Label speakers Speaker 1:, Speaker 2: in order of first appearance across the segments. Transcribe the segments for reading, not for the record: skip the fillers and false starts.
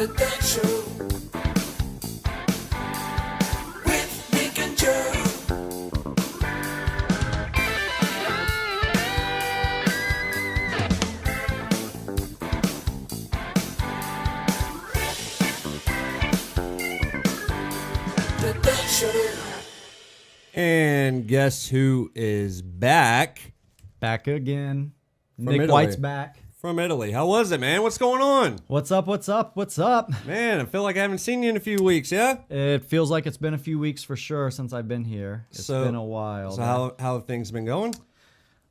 Speaker 1: The Dog Show with Nick and Joe. The Dog Show.
Speaker 2: And guess who is back?
Speaker 3: Back again.
Speaker 2: From
Speaker 3: Nick
Speaker 2: Italy.
Speaker 3: White's back.
Speaker 2: From Italy. How was it, man? What's going on?
Speaker 3: What's up? What's up? What's up?
Speaker 2: Man, I feel like I haven't seen you in a few weeks, yeah?
Speaker 3: It feels like it's been a few weeks for sure since I've been here. It's been a while.
Speaker 2: So how have things been going?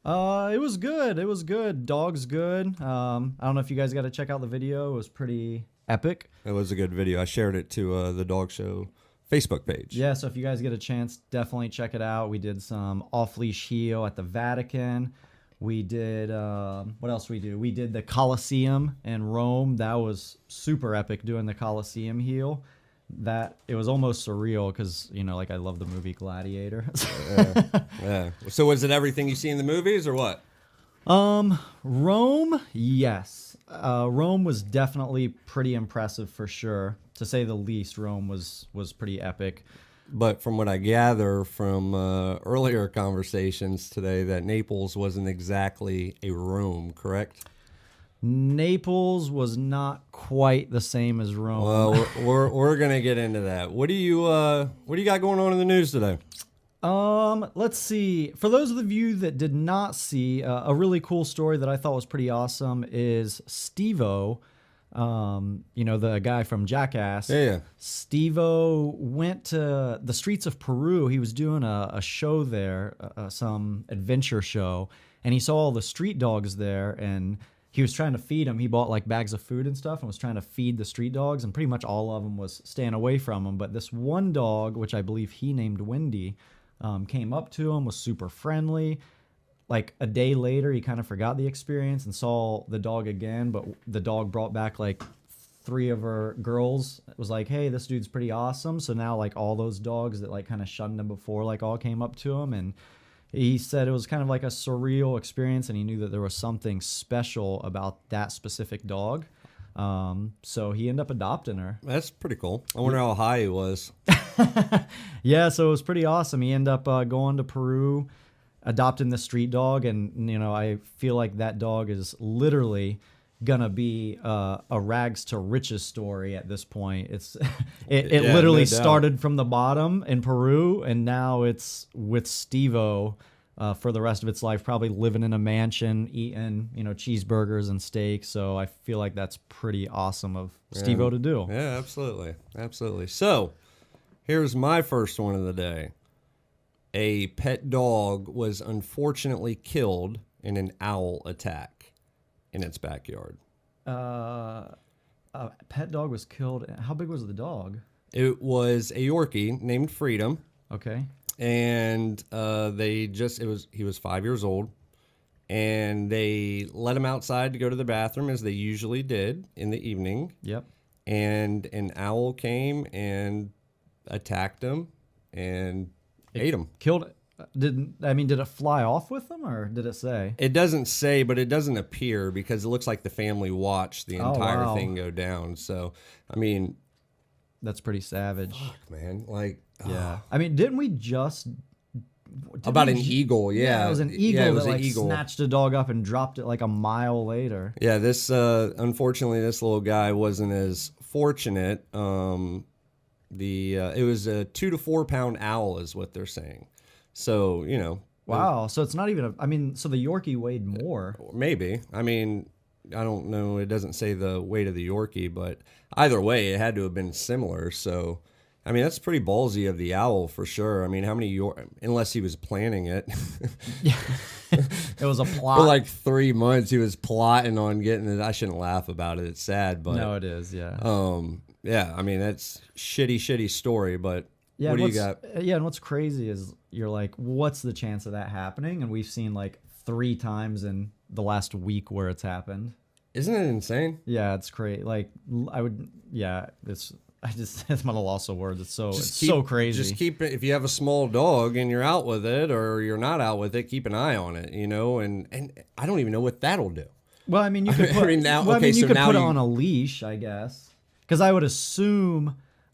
Speaker 3: It was good. It was good. Dog's good. I don't know if you guys got to check out the video. It was pretty epic.
Speaker 2: It was a good video. I shared it to the Dog Show Facebook page.
Speaker 3: Yeah, so if you guys get a chance, definitely check it out. We did some off-leash heel at the Vatican. We did, what else we do? We did the Colosseum in Rome. That was super epic doing the Colosseum heel. That, it was almost surreal because, you know, like I love the movie Gladiator.
Speaker 2: Yeah. So was it everything you see in the movies or what?
Speaker 3: Rome, yes. Rome was definitely pretty impressive for sure. To say the least, Rome was pretty epic.
Speaker 2: But from what I gather from earlier conversations today, that Naples wasn't exactly a Rome, correct?
Speaker 3: Naples was not quite the same as Rome.
Speaker 2: Well, we're gonna get into that. What do you got going on in the news today?
Speaker 3: Let's see. For those of you that did not see, a really cool story that I thought was pretty awesome is Steve-O, you know, the guy from Jackass.
Speaker 2: Yeah.
Speaker 3: Steve-O went to the streets of Peru. He was doing a show there, some adventure show, and he saw all the street dogs there, and he was trying to feed them. He bought like bags of food and stuff and was trying to feed the street dogs, and pretty much all of them was staying away from him. But this one dog, which I believe he named Wendy, came up to him, was super friendly. Like a day later, he kind of forgot the experience and saw the dog again, but the dog brought back like 3 of her girls. It was like, hey, this dude's pretty awesome. So now like all those dogs that like kind of shunned him before like all came up to him, and he said it was kind of like a surreal experience, and he knew that there was something special about that specific dog. So he ended up adopting her.
Speaker 2: That's pretty cool. I wonder how high he was.
Speaker 3: Yeah, so it was pretty awesome. He ended up going to Peru, adopting the street dog, and you know, I feel like that dog is literally gonna be a rags to riches story at this point. It
Speaker 2: Yeah,
Speaker 3: literally
Speaker 2: no doubt.
Speaker 3: started from the bottom in Peru, and now it's with Steve-O for the rest of its life, probably living in a mansion, eating, you know, cheeseburgers and steak. So I feel like that's pretty awesome of Steve-O to do.
Speaker 2: Yeah, absolutely. So here's my first one of the day. A pet dog was unfortunately killed in an owl attack in its backyard.
Speaker 3: A pet dog was killed. How big was the dog?
Speaker 2: It was a Yorkie named Freedom,
Speaker 3: Okay.
Speaker 2: and he was 5 years old, and they let him outside to go to the bathroom as they usually did in the evening.
Speaker 3: Yep.
Speaker 2: And an owl came and attacked him and ate him.
Speaker 3: Killed it. Did it fly off with them, or did it say?
Speaker 2: It doesn't say, but it doesn't appear because it looks like the family watched the entire
Speaker 3: wow.
Speaker 2: thing go down. So, I mean,
Speaker 3: That's pretty savage.
Speaker 2: fuck, man. Like,
Speaker 3: Yeah. I mean, didn't we just
Speaker 2: about an eagle, yeah.
Speaker 3: It was an eagle
Speaker 2: Yeah, it was
Speaker 3: that
Speaker 2: an
Speaker 3: like
Speaker 2: eagle.
Speaker 3: snatched a dog up and dropped it like a mile later.
Speaker 2: Yeah, this unfortunately, this little guy wasn't as fortunate. It was a 2 to 4 pound owl, is what they're saying. So, you know,
Speaker 3: Wow. So it's not even so the Yorkie weighed more.
Speaker 2: maybe. I mean, I don't know. It doesn't say the weight of the Yorkie, but either way, it had to have been similar. So, I mean, that's pretty ballsy of the owl for sure. I mean, how many unless he was planning it.
Speaker 3: It was a plot.
Speaker 2: For like 3 months, he was plotting on getting it. I shouldn't laugh about it. It's sad, but
Speaker 3: No, it is. Yeah.
Speaker 2: yeah. I mean, that's shitty story. But
Speaker 3: Yeah,
Speaker 2: what do you got?
Speaker 3: Yeah, and what's crazy is you're like, what's the chance of that happening? And we've seen like 3 times in the last week where it's happened.
Speaker 2: Isn't it insane?
Speaker 3: Yeah, it's crazy. Like it's I'm at a loss of words. It's
Speaker 2: Keep-
Speaker 3: so crazy.
Speaker 2: Just keep it. If you have a small dog and you're out with it, or you're not out with it, keep an eye on it. You know, and I don't even know what that'll do.
Speaker 3: Well, I mean, you could put,
Speaker 2: I mean, now-
Speaker 3: well, I
Speaker 2: okay,
Speaker 3: mean, you
Speaker 2: so
Speaker 3: could
Speaker 2: now
Speaker 3: put it
Speaker 2: you-
Speaker 3: on a leash, I guess. Because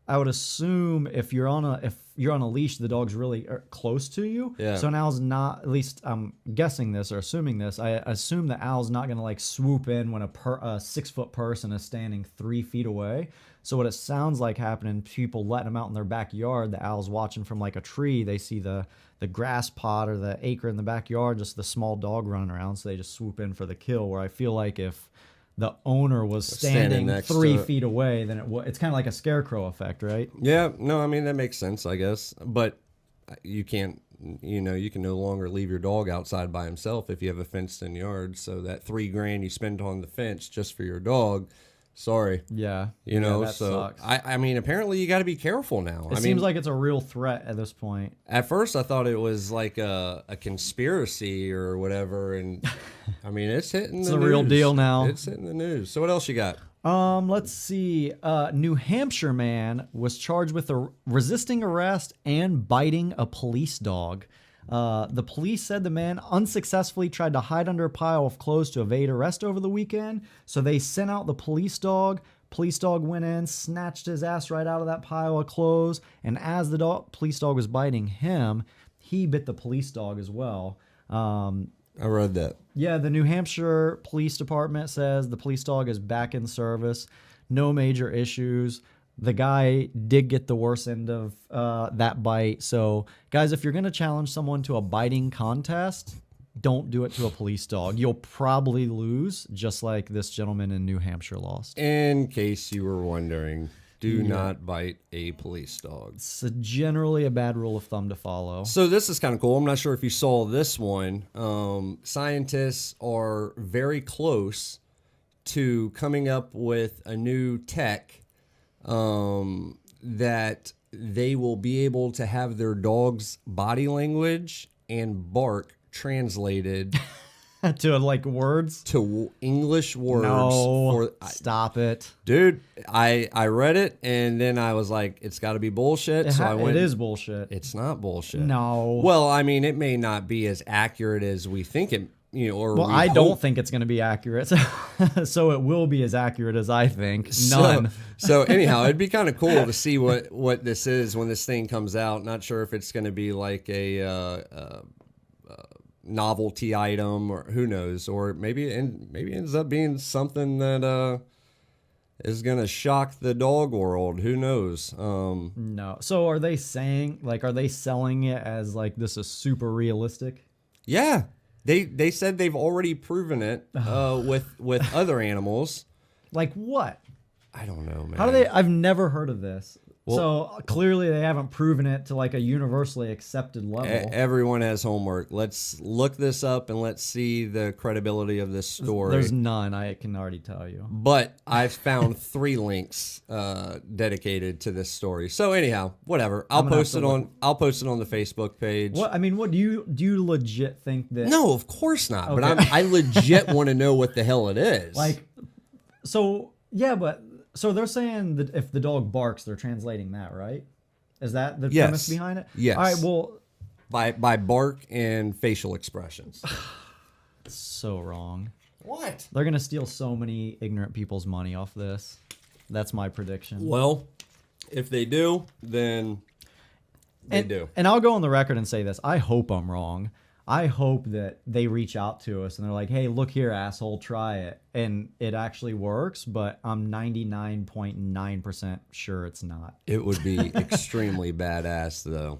Speaker 3: I would assume if you're on a leash, the dog's really close to you.
Speaker 2: Yeah.
Speaker 3: So an owl's not. At least I'm guessing this or assuming this. I assume the owl's not gonna like swoop in when a 6-foot person is standing 3 feet away. So what it sounds like happening, people letting them out in their backyard. The owl's watching from like a tree. They see the grass plot or the acre in the backyard, just the small dog running around. So they just swoop in for the kill. Where I feel like if the owner was standing
Speaker 2: next
Speaker 3: 3
Speaker 2: to it.
Speaker 3: feet away, then it's kind of like a scarecrow effect, right?
Speaker 2: Yeah, no, I mean, that makes sense, I guess. But you can't, you can no longer leave your dog outside by himself if you have a fenced-in yard. So that $3,000 you spend on the fence just for your dog, sorry.
Speaker 3: Yeah.
Speaker 2: That
Speaker 3: so
Speaker 2: sucks. I mean, apparently you got to be careful now.
Speaker 3: It seems like it's a real threat at this point.
Speaker 2: At first, I thought it was like a conspiracy or whatever, and I mean, it's hitting the news.
Speaker 3: It's a real deal now.
Speaker 2: It's hitting the news. So what else you got?
Speaker 3: Let's see. New Hampshire man was charged with resisting arrest and biting a police dog. The police said the man unsuccessfully tried to hide under a pile of clothes to evade arrest over the weekend. So they sent out the police dog. Police dog went in, snatched his ass right out of that pile of clothes. And as the police dog was biting him, he bit the police dog as well.
Speaker 2: I read that.
Speaker 3: Yeah, the New Hampshire Police Department says the police dog is back in service. No major issues. The guy did get the worst end of that bite. So, guys, if you're going to challenge someone to a biting contest, don't do it to a police dog. You'll probably lose, just like this gentleman in New Hampshire lost.
Speaker 2: In case you were wondering, do not bite a police dog.
Speaker 3: It's generally a bad rule of thumb to follow.
Speaker 2: So this is kind of cool. I'm not sure if you saw this one. Scientists are very close to coming up with a new tech that they will be able to have their dog's body language and bark translated
Speaker 3: To like words?
Speaker 2: to English words.
Speaker 3: No, stop it.
Speaker 2: Dude, I read it and then I was like, it's got to be bullshit. So I went.
Speaker 3: It is bullshit.
Speaker 2: It's not bullshit.
Speaker 3: No.
Speaker 2: Well, I mean, it may not be as accurate as we think it. Or
Speaker 3: Well,
Speaker 2: we
Speaker 3: I
Speaker 2: hope.
Speaker 3: don't think it's going to be accurate, so it will be as accurate as I think. None.
Speaker 2: So anyhow, it'd be kind of cool to see what this is when this thing comes out. Not sure if it's going to be like a novelty item or who knows, or maybe ends up being something that is going to shock the dog world. Who knows?
Speaker 3: No. So are they saying, like, are they selling it as like this is super realistic?
Speaker 2: Yeah. They said they've already proven it with other animals.
Speaker 3: Like what?
Speaker 2: I don't know, man.
Speaker 3: How do they? I've never heard of this. So clearly they haven't proven it to like a universally accepted level.
Speaker 2: Everyone has homework. Let's look this up and let's see the credibility of this story.
Speaker 3: There's none, I can already tell you.
Speaker 2: But I've found 3 links dedicated to this story. So anyhow, whatever. I'll post it on the Facebook page.
Speaker 3: What I mean, what do you legit think that?
Speaker 2: No, of course not.
Speaker 3: Okay.
Speaker 2: But I legit want to know what the hell it is.
Speaker 3: Like, so yeah, but so they're saying that if the dog barks, they're translating that, right? Is that the premise behind it?
Speaker 2: Yes.
Speaker 3: All right. Well,
Speaker 2: by bark and facial expressions.
Speaker 3: so wrong.
Speaker 2: What?
Speaker 3: They're gonna steal so many ignorant people's money off this. That's my prediction.
Speaker 2: Well, if they do, then they do.
Speaker 3: And I'll go on the record and say this. I hope I'm wrong. I hope that they reach out to us and they're like, hey, look here, asshole, try it. And it actually works, but I'm 99.9% sure it's not.
Speaker 2: It would be extremely badass, though.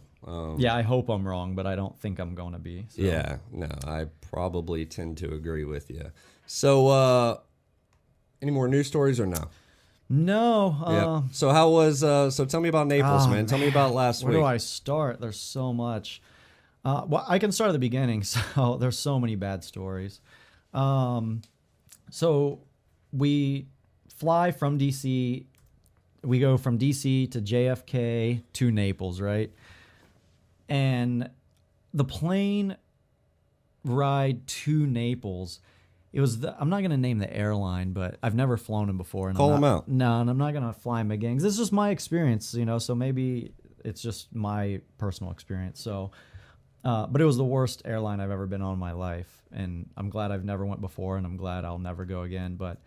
Speaker 3: Yeah, I hope I'm wrong, but I don't think I'm going to be. So.
Speaker 2: Yeah, no, I probably tend to agree with you. So, any more news stories or no?
Speaker 3: No.
Speaker 2: Yeah. So how was? So tell me about Naples, man. Tell me about last week.
Speaker 3: Where do I start? There's so much. Well, I can start at the beginning. So there's so many bad stories. So we fly from DC. We go from DC to JFK to Naples, right? And the plane ride to Naples, it was I'm not going to name the airline, but I've never flown them before. And
Speaker 2: Call them out.
Speaker 3: No, and I'm not going to fly them again. 'Cause this is just my experience, so maybe it's just my personal experience. So, but it was the worst airline I've ever been on in my life. And I'm glad I've never went before, and I'm glad I'll never go again. But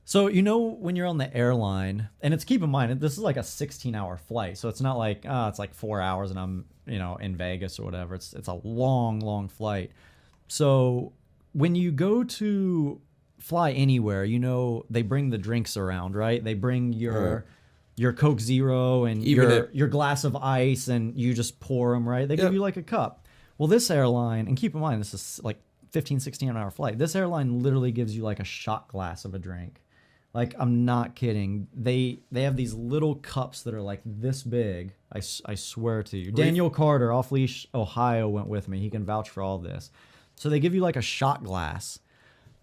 Speaker 3: So, when you're on the airline, and keep in mind, this is like a 16-hour flight. So it's not like, it's like 4 hours and I'm, in Vegas or whatever. It's a long, long flight. So when you go to fly anywhere, they bring the drinks around, right? They bring your Coke Zero and your glass of ice, and you just pour them, right? They give you like a cup. Well, this airline, and keep in mind, this is like 15, 16-hour flight. This airline literally gives you like a shot glass of a drink. Like, I'm not kidding. They have these little cups that are like this big. I swear to you. Daniel Carter, off leash, Ohio, went with me. He can vouch for all this. So they give you like a shot glass,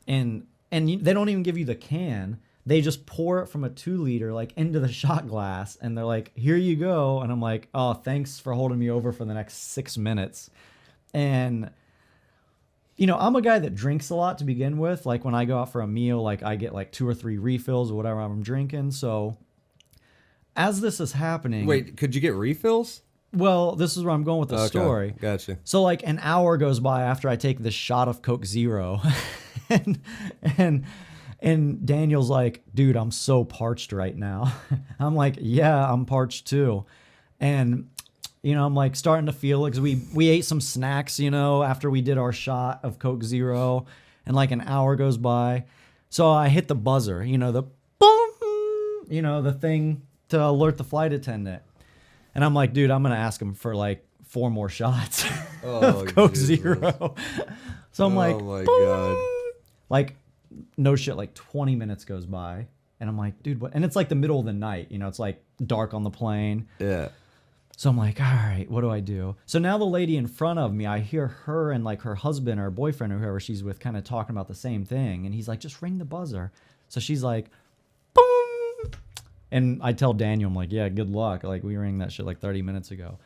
Speaker 3: and they don't even give you the can. They just pour it from a 2-liter like into the shot glass, and they're like, "Here you go." And I'm like, "Oh, thanks for holding me over for the next 6 minutes." And I'm a guy that drinks a lot to begin with. Like, when I go out for a meal, like, I get like 2 or 3 refills or whatever I'm drinking. So as this is happening...
Speaker 2: Wait, could you get refills?
Speaker 3: Well, this is where I'm going with the story.
Speaker 2: Gotcha.
Speaker 3: So like an hour goes by after I take this shot of Coke Zero. and Daniel's like, "Dude, I'm so parched right now." I'm like, "Yeah, I'm parched too." And... I'm like starting to feel it because we ate some snacks, after we did our shot of Coke Zero, and like an hour goes by. So I hit the buzzer, the boom, the thing to alert the flight attendant. And I'm like, "Dude, I'm going to ask him for like 4 more shots of Coke Zero." So I'm like,
Speaker 2: "Oh my
Speaker 3: boom.
Speaker 2: God."
Speaker 3: Like, no shit, like 20 minutes goes by. And I'm like, "Dude, what?" And it's like the middle of the night, it's like dark on the plane.
Speaker 2: Yeah.
Speaker 3: So I'm like, "All right, what do I do?" So now the lady in front of me, I hear her and like her husband or boyfriend or whoever she's with kind of talking about the same thing. And he's like, "Just ring the buzzer." So she's like, boom. And I tell Daniel, I'm like, "Yeah, good luck. Like, we rang that shit like 30 minutes ago."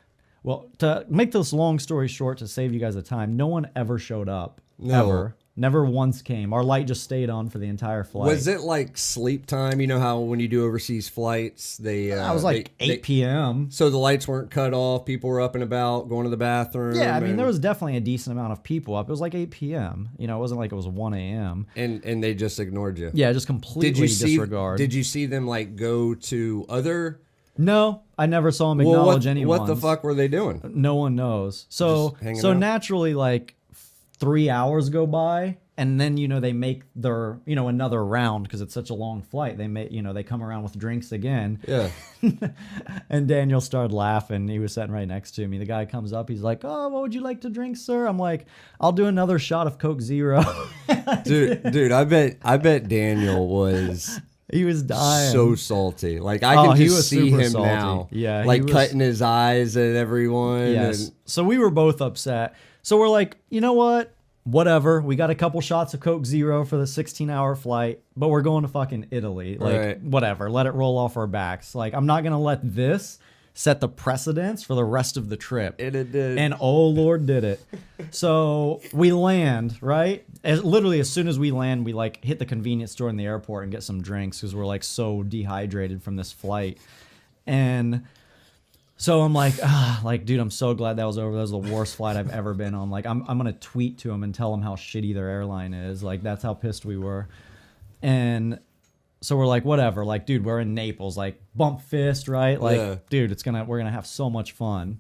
Speaker 3: Well, to make this long story short, to save you guys the time, no one ever showed up.
Speaker 2: No.
Speaker 3: Ever. Never once came. Our light just stayed on for the entire flight.
Speaker 2: Was it like sleep time? You know how when you do overseas flights, they...
Speaker 3: I was like 8 p.m.
Speaker 2: So the lights weren't cut off. People were up and about, going to the bathroom.
Speaker 3: Yeah, I mean, there was definitely a decent amount of people up. It was like 8 p.m. It wasn't like it was 1 a.m.
Speaker 2: And they just ignored you.
Speaker 3: Yeah, just completely disregard.
Speaker 2: Did you see them like go to other...
Speaker 3: No, I never saw them acknowledge anyone.
Speaker 2: What the fuck were they doing?
Speaker 3: No one knows. So
Speaker 2: out?
Speaker 3: Naturally, like 3 hours go by, and then they make their another round because it's such a long flight. They they come around with drinks again.
Speaker 2: Yeah.
Speaker 3: And Daniel started laughing. He was sitting right next to me. The guy comes up. He's like, "Oh, what would you like to drink, sir?" I'm like, "I'll do another shot of Coke Zero."
Speaker 2: dude, I bet Daniel was.
Speaker 3: He was dying.
Speaker 2: So salty. Like, I can just see him
Speaker 3: salty.
Speaker 2: now.
Speaker 3: Yeah.
Speaker 2: Like, cutting his eyes at everyone.
Speaker 3: Yes. So we were both upset. So we're like, "You know what? Whatever. We got a couple shots of Coke Zero for the 16-hour flight, but we're going to fucking Italy. Like, Whatever. Let it roll off our backs. Like, I'm not going to let this set the precedence for the rest of the trip."
Speaker 2: And it did.
Speaker 3: And oh, Lord, did it. So we land, right? Literally, as soon as we land, we like hit the convenience store in the airport and get some drinks because we're like so dehydrated from this flight. And so I'm like, dude, I'm so glad that was over. That was the worst flight I've ever been on. Like, I'm going to tweet to them and tell them how shitty their airline is. Like, that's how pissed we were. And so we're like, whatever. Like, dude, we're in Naples. Like, bump fist, right? Like, dude, we're going to have so much fun.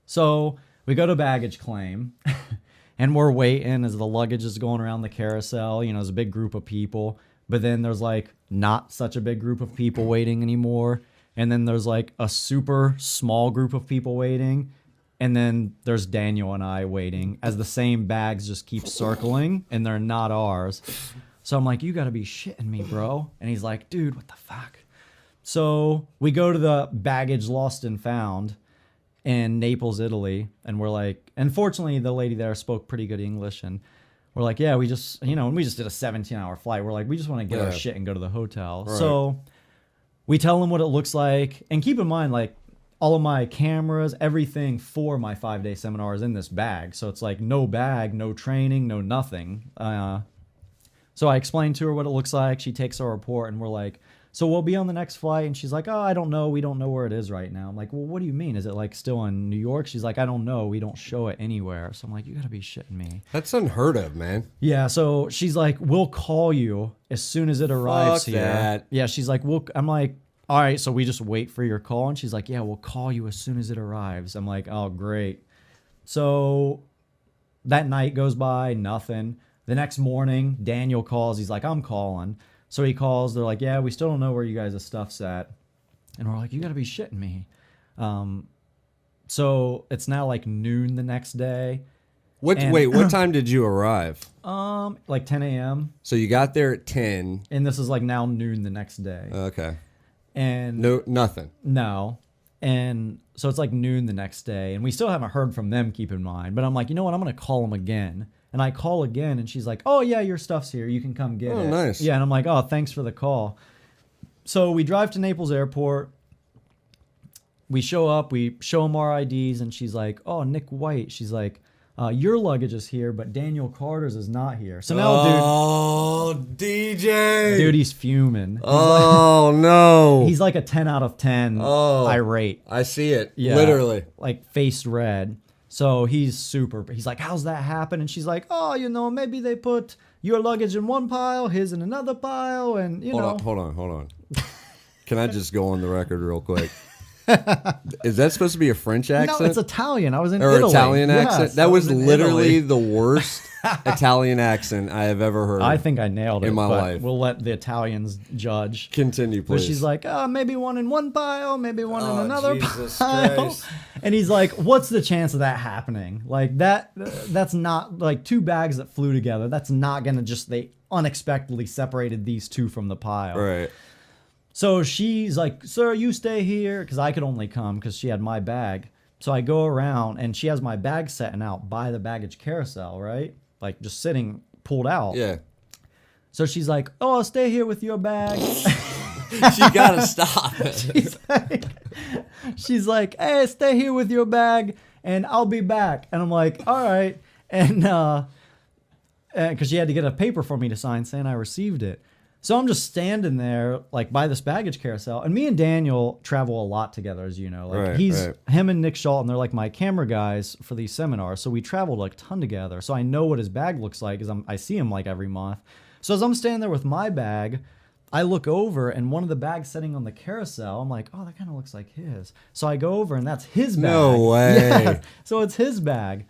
Speaker 3: So we go to baggage claim. And we're waiting as the luggage is going around the carousel. There's a big group of people. But then there's like not such a big group of people waiting anymore. And then there's like a super small group of people waiting. And then there's Daniel and I waiting as the same bags just keep circling and they're not ours. So I'm like, "You got to be shitting me, bro." And he's like, "Dude, what the fuck?" So we go to the baggage lost and found in Naples, Italy. And we're like, and fortunately the lady there spoke pretty good English. And we're like, "Yeah, we just, and we just did a 17-hour flight. We're like, we just want to get our shit and go to the hotel." Right. So we tell them what it looks like. And keep in mind, like, all of my cameras, everything for my 5-day seminar is in this bag. So it's like no bag, no training, no nothing. So I explained to her what it looks like. She takes our report and we're like, So we'll be on the next flight. And she's like, oh, I don't know. We don't know where it is right now. I'm like, well, what do you mean? Is it like still in New York? She's like, I don't know. We don't show it anywhere. So I'm like, you got to be shitting me.
Speaker 2: That's unheard of, man.
Speaker 3: Yeah. So she's like, we'll call you as soon as it arrives here.
Speaker 2: That.
Speaker 3: Yeah. She's like, I'm like, all right. So we just wait for your call. And she's like, yeah, we'll call you as soon as it arrives. I'm like, oh, great. So that night goes by, nothing. The next morning, Daniel calls. He's like, I'm calling. So he calls. They're like, yeah, we still don't know where you guys' stuff's at. And we're like, you got to be shitting me. So it's now like noon the next day.
Speaker 2: Wait, what time did you arrive?
Speaker 3: Like 10 a.m.
Speaker 2: So you got there at 10.
Speaker 3: And this is like now noon the next day.
Speaker 2: Okay.
Speaker 3: And
Speaker 2: Nothing.
Speaker 3: No. And so it's like noon the next day. And we still haven't heard from them, keep in mind. But I'm like, you know what? I'm going to call them again. And I call again, and she's like, oh, yeah, your stuff's here. You can come get it.
Speaker 2: Oh, nice.
Speaker 3: Yeah, and I'm like, oh, thanks for the call. So we drive to Naples Airport. We show up. We show them our IDs, and she's like, oh, Nick White. She's like, your luggage is here, but Daniel Carter's is not here. So now, dude, he's fuming. He's like a 10 out of 10 irate.
Speaker 2: I see it.
Speaker 3: Yeah,
Speaker 2: Literally.
Speaker 3: Like face red. So he's like, how's that happen? And she's like, oh, maybe they put your luggage in one pile, his in another pile, and
Speaker 2: Hold on. Can I just go on the record real quick? Is that supposed to be a French accent?
Speaker 3: No, it's Italian. I was in
Speaker 2: or
Speaker 3: Italy.
Speaker 2: Italian accent?
Speaker 3: Yes,
Speaker 2: That was
Speaker 3: in
Speaker 2: literally
Speaker 3: Italy.
Speaker 2: the worst Italian accent I have ever heard.
Speaker 3: I think I nailed it
Speaker 2: in my
Speaker 3: but
Speaker 2: life.
Speaker 3: We'll let the Italians judge.
Speaker 2: Continue,
Speaker 3: But
Speaker 2: please.
Speaker 3: she's like, maybe one in one pile, maybe one in another
Speaker 2: Jesus
Speaker 3: pile.
Speaker 2: Christ.
Speaker 3: And he's like, what's the chance of that happening? Like that's not like two bags that flew together. That's not going to they unexpectedly separated these two from the pile.
Speaker 2: Right.
Speaker 3: So she's like, sir, you stay here. Because I could only come because she had my bag. So I go around and she has my bag setting out by the baggage carousel, right? Like just sitting pulled out.
Speaker 2: Yeah.
Speaker 3: So she's like, oh, I'll stay here with your bag.
Speaker 2: She gotta stop.
Speaker 3: She's like, hey, stay here with your bag and I'll be back. And I'm like, all right. And because she had to get a paper for me to sign saying I received it. So I'm just standing there like by this baggage carousel. And me and Daniel travel a lot together, as you know. Like him and Nick Schultz, and they're like my camera guys for these seminars. So we traveled like a ton together. So I know what his bag looks like because I see him like every month. So as I'm standing there with my bag, I look over and one of the bags sitting on the carousel, I'm like, oh, that kind of looks like his. So I go over and that's his bag.
Speaker 2: No way.
Speaker 3: Yeah. So it's his bag.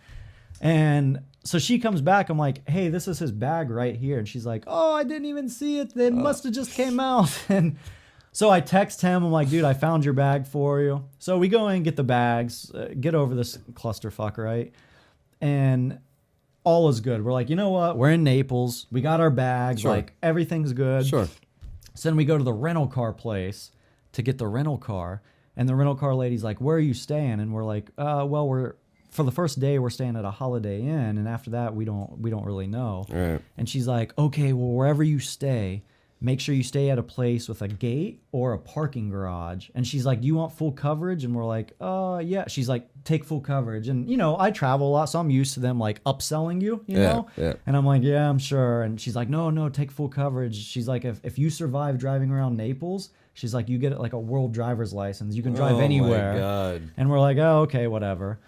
Speaker 3: And so she comes back. I'm like, hey, this is his bag right here. And she's like, oh, I didn't even see it. They must have just came out. And so I text him. I'm like, dude, I found your bag for you. So we go in, get the bags, get over this clusterfuck, right? And all is good. We're like, you know what? We're in Naples. We got our bags.
Speaker 2: Sure.
Speaker 3: Like, everything's good.
Speaker 2: Sure.
Speaker 3: So then we go to the rental car place to get the rental car. And the rental car lady's like, where are you staying? And we're like, well, for the first day we're staying at a Holiday Inn, and after that we don't really know.
Speaker 2: Right.
Speaker 3: And she's like, okay, well, wherever you stay, make sure you stay at a place with a gate or a parking garage. And she's like, do you want full coverage? And we're like, yeah. She's like, take full coverage. And I travel a lot, so I'm used to them like upselling you know.
Speaker 2: Yeah.
Speaker 3: And I'm like, yeah, I'm sure. And she's like, no, take full coverage. She's like, if you survive driving around Naples, she's like, you get like a world driver's license, you can drive anywhere.
Speaker 2: Oh my God.
Speaker 3: And we're like, oh, okay, whatever.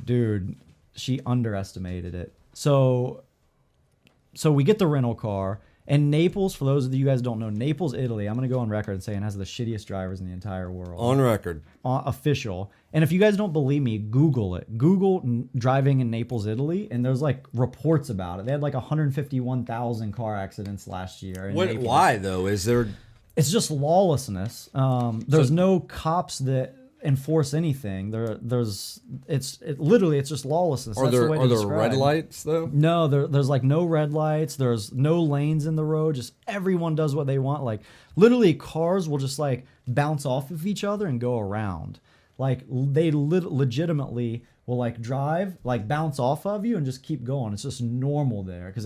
Speaker 3: Dude, she underestimated it. So we get the rental car. And Naples, for those of you guys who don't know, Naples, Italy, I'm going to go on record saying has the shittiest drivers in the entire world.
Speaker 2: On record.
Speaker 3: Official. And if you guys don't believe me, Google it. Google driving in Naples, Italy, and there's like reports about it. They had like 151,000 car accidents last year. In Naples.
Speaker 2: Why, though? Is there...
Speaker 3: It's just lawlessness. There's no cops that enforce anything. It's just lawlessness.
Speaker 2: Are there red lights though?
Speaker 3: No, there's like no red lights. There's no lanes in the road. Just everyone does what they want. Like literally, cars will just like bounce off of each other and go around. Like they legitimately will like drive, like bounce off of you and just keep going. It's just normal there because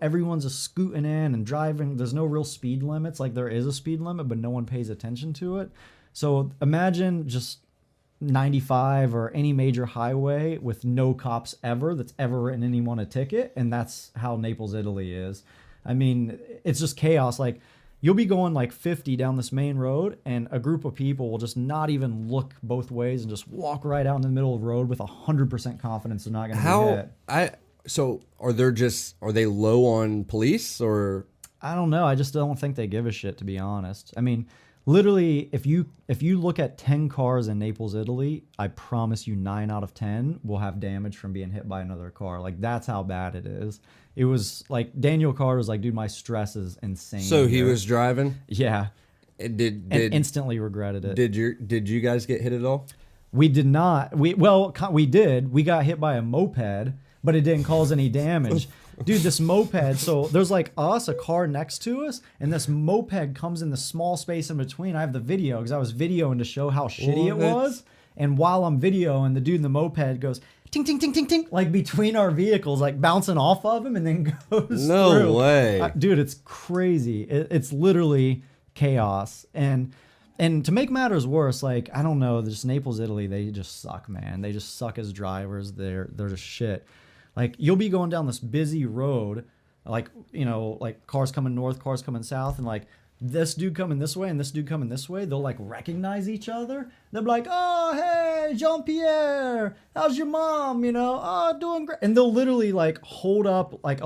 Speaker 3: everyone's just scooting in and driving. There's no real speed limits. Like there is a speed limit, but no one pays attention to it. So imagine just 95 or any major highway with no cops that's ever written anyone a ticket. And that's how Naples, Italy is. I mean, it's just chaos. Like, you'll be going like 50 down this main road, and a group of people will just not even look both ways and just walk right out in the middle of the road with 100% confidence they're not going to be hit.
Speaker 2: So are they low on police or?
Speaker 3: I don't know. I just don't think they give a shit, to be honest. I mean, literally, if you look at 10 cars in Naples, Italy, I promise you 9 out of 10 will have damage from being hit by another car. Like, that's how bad it is. It was like Daniel Carter was like, dude, my stress is insane.
Speaker 2: So he was driving?
Speaker 3: Yeah.
Speaker 2: And
Speaker 3: instantly regretted it.
Speaker 2: Did you guys get hit at all?
Speaker 3: We did not. We did. We got hit by a moped, but it didn't cause any damage. Dude, this moped, so there's like us, a car next to us, and this moped comes in the small space in between. I have the video because I was videoing to show how shitty it was. And while I'm videoing, the dude in the moped goes, ting, ting, ting, ting, ting, like between our vehicles, like bouncing off of him and then goes
Speaker 2: No
Speaker 3: through.
Speaker 2: way.
Speaker 3: Dude, it's crazy. It's literally chaos. And to make matters worse, like, I don't know, just Naples, Italy, they just suck, man. They just suck as drivers. They're just shit. Like, you'll be going down this busy road, like, you know, like cars coming north, cars coming south, and like this dude coming this way and this dude coming this way, they'll like recognize each other. They'll be like, oh, hey, Jean-Pierre, how's your mom? You know, oh, doing great. And they'll literally like hold up like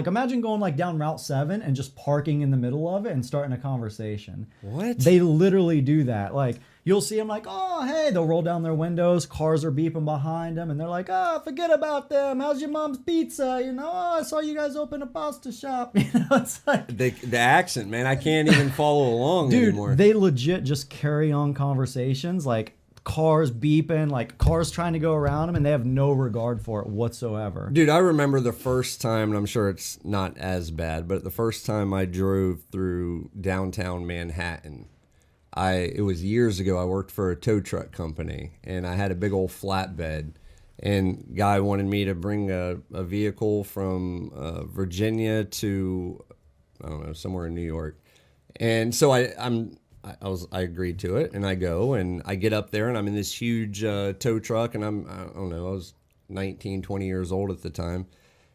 Speaker 3: imagine going like down Route 7 and just parking in the middle of it and starting a conversation.
Speaker 2: What?
Speaker 3: They literally do that. Like, you'll see them like, oh, hey, they'll roll down their windows. Cars are beeping behind them. And they're like, oh, forget about them. How's your mom's pizza? You know, oh, I saw you guys open a pasta shop. You know, it's like.
Speaker 2: The accent, man. I can't even follow along anymore.
Speaker 3: Dude, they legit just carry on conversations. Like, cars beeping, like cars trying to go around them. And they have no regard for it whatsoever.
Speaker 2: Dude, I remember the first time, and I'm sure it's not as bad, but the first time I drove through downtown Manhattan. It was years ago. I worked for a tow truck company, and I had a big old flatbed. And guy wanted me to bring a vehicle from Virginia to, I don't know, somewhere in New York. And so I agreed to it, and I go, and I get up there, and I'm in this huge tow truck, and I don't know, I was 19, 20 years old at the time.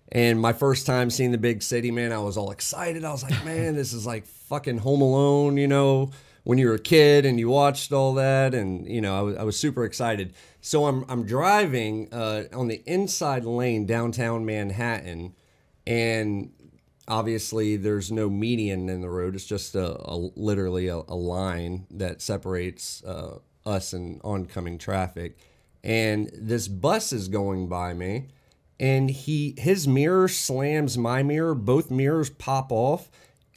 Speaker 2: And my first time seeing the big city, man, I was all excited. I was like, man, this is like fucking Home Alone, you know, when you were a kid and you watched all that, and you know, I was super excited. So I'm driving on the inside lane downtown Manhattan, and obviously there's no median in the road. It's just literally a line that separates us and oncoming traffic. And this bus is going by me, and his mirror slams my mirror. Both mirrors pop off,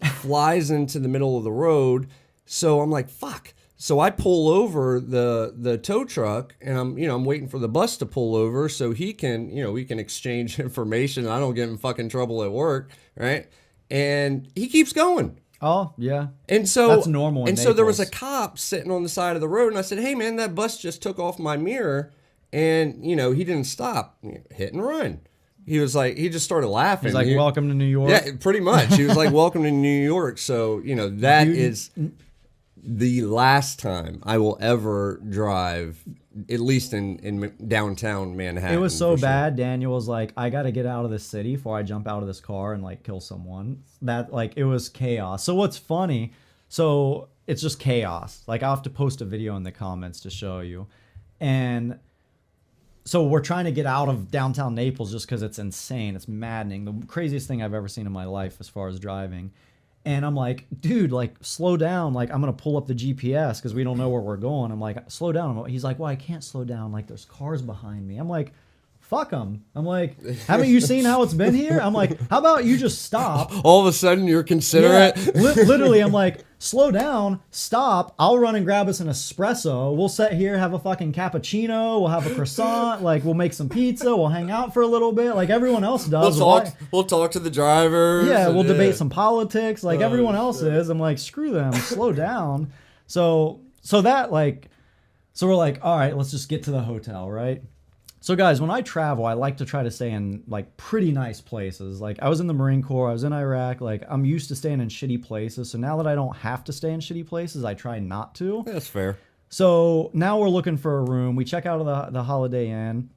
Speaker 2: flies into the middle of the road. So I'm like, fuck. So I pull over the tow truck, and I'm waiting for the bus to pull over so we can exchange information. I don't get in fucking trouble at work, right? And he keeps going.
Speaker 3: Oh, yeah.
Speaker 2: And so
Speaker 3: that's normal.
Speaker 2: And so there was a cop sitting on the side of the road, and I said, hey man, that bus just took off my mirror, and he didn't stop. Hit and run. He was like, he just started laughing.
Speaker 3: He's like, welcome to New York.
Speaker 2: Yeah, pretty much. He was like, welcome to New York. So, that is the last time I will ever drive, at least in downtown Manhattan.
Speaker 3: It was so bad. Daniel was like, I got to get out of this city before I jump out of this car and like kill someone. That like, it was chaos. So what's funny, so it's just chaos. Like, I'll have to post a video in the comments to show you. And so we're trying to get out of downtown Naples just because it's insane. It's maddening. The craziest thing I've ever seen in my life as far as driving. And I'm like, dude, like, slow down. Like, I'm going to pull up the GPS because we don't know where we're going. I'm like, slow down. He's like, well, I can't slow down. Like, there's cars behind me. I'm like, fuck them. I'm like, haven't you seen how it's been here? I'm like, how about you just stop?
Speaker 2: All of a sudden you're considerate.
Speaker 3: Yeah, literally, I'm like, slow down, stop. I'll run and grab us an espresso. We'll sit here, have a fucking cappuccino. We'll have a croissant. Like, we'll make some pizza. We'll hang out for a little bit like everyone else does.
Speaker 2: We'll talk to the drivers.
Speaker 3: Yeah, we'll debate some politics like everyone else is. I'm like, screw them. Slow down. So we're like, all right, let's just get to the hotel, right? So guys, when I travel, I like to try to stay in like pretty nice places. Like, I was in the Marine Corps, I was in Iraq. Like, I'm used to staying in shitty places. So now that I don't have to stay in shitty places, I try not to.
Speaker 2: That's fair.
Speaker 3: So now we're looking for a room. We check out of the Holiday Inn,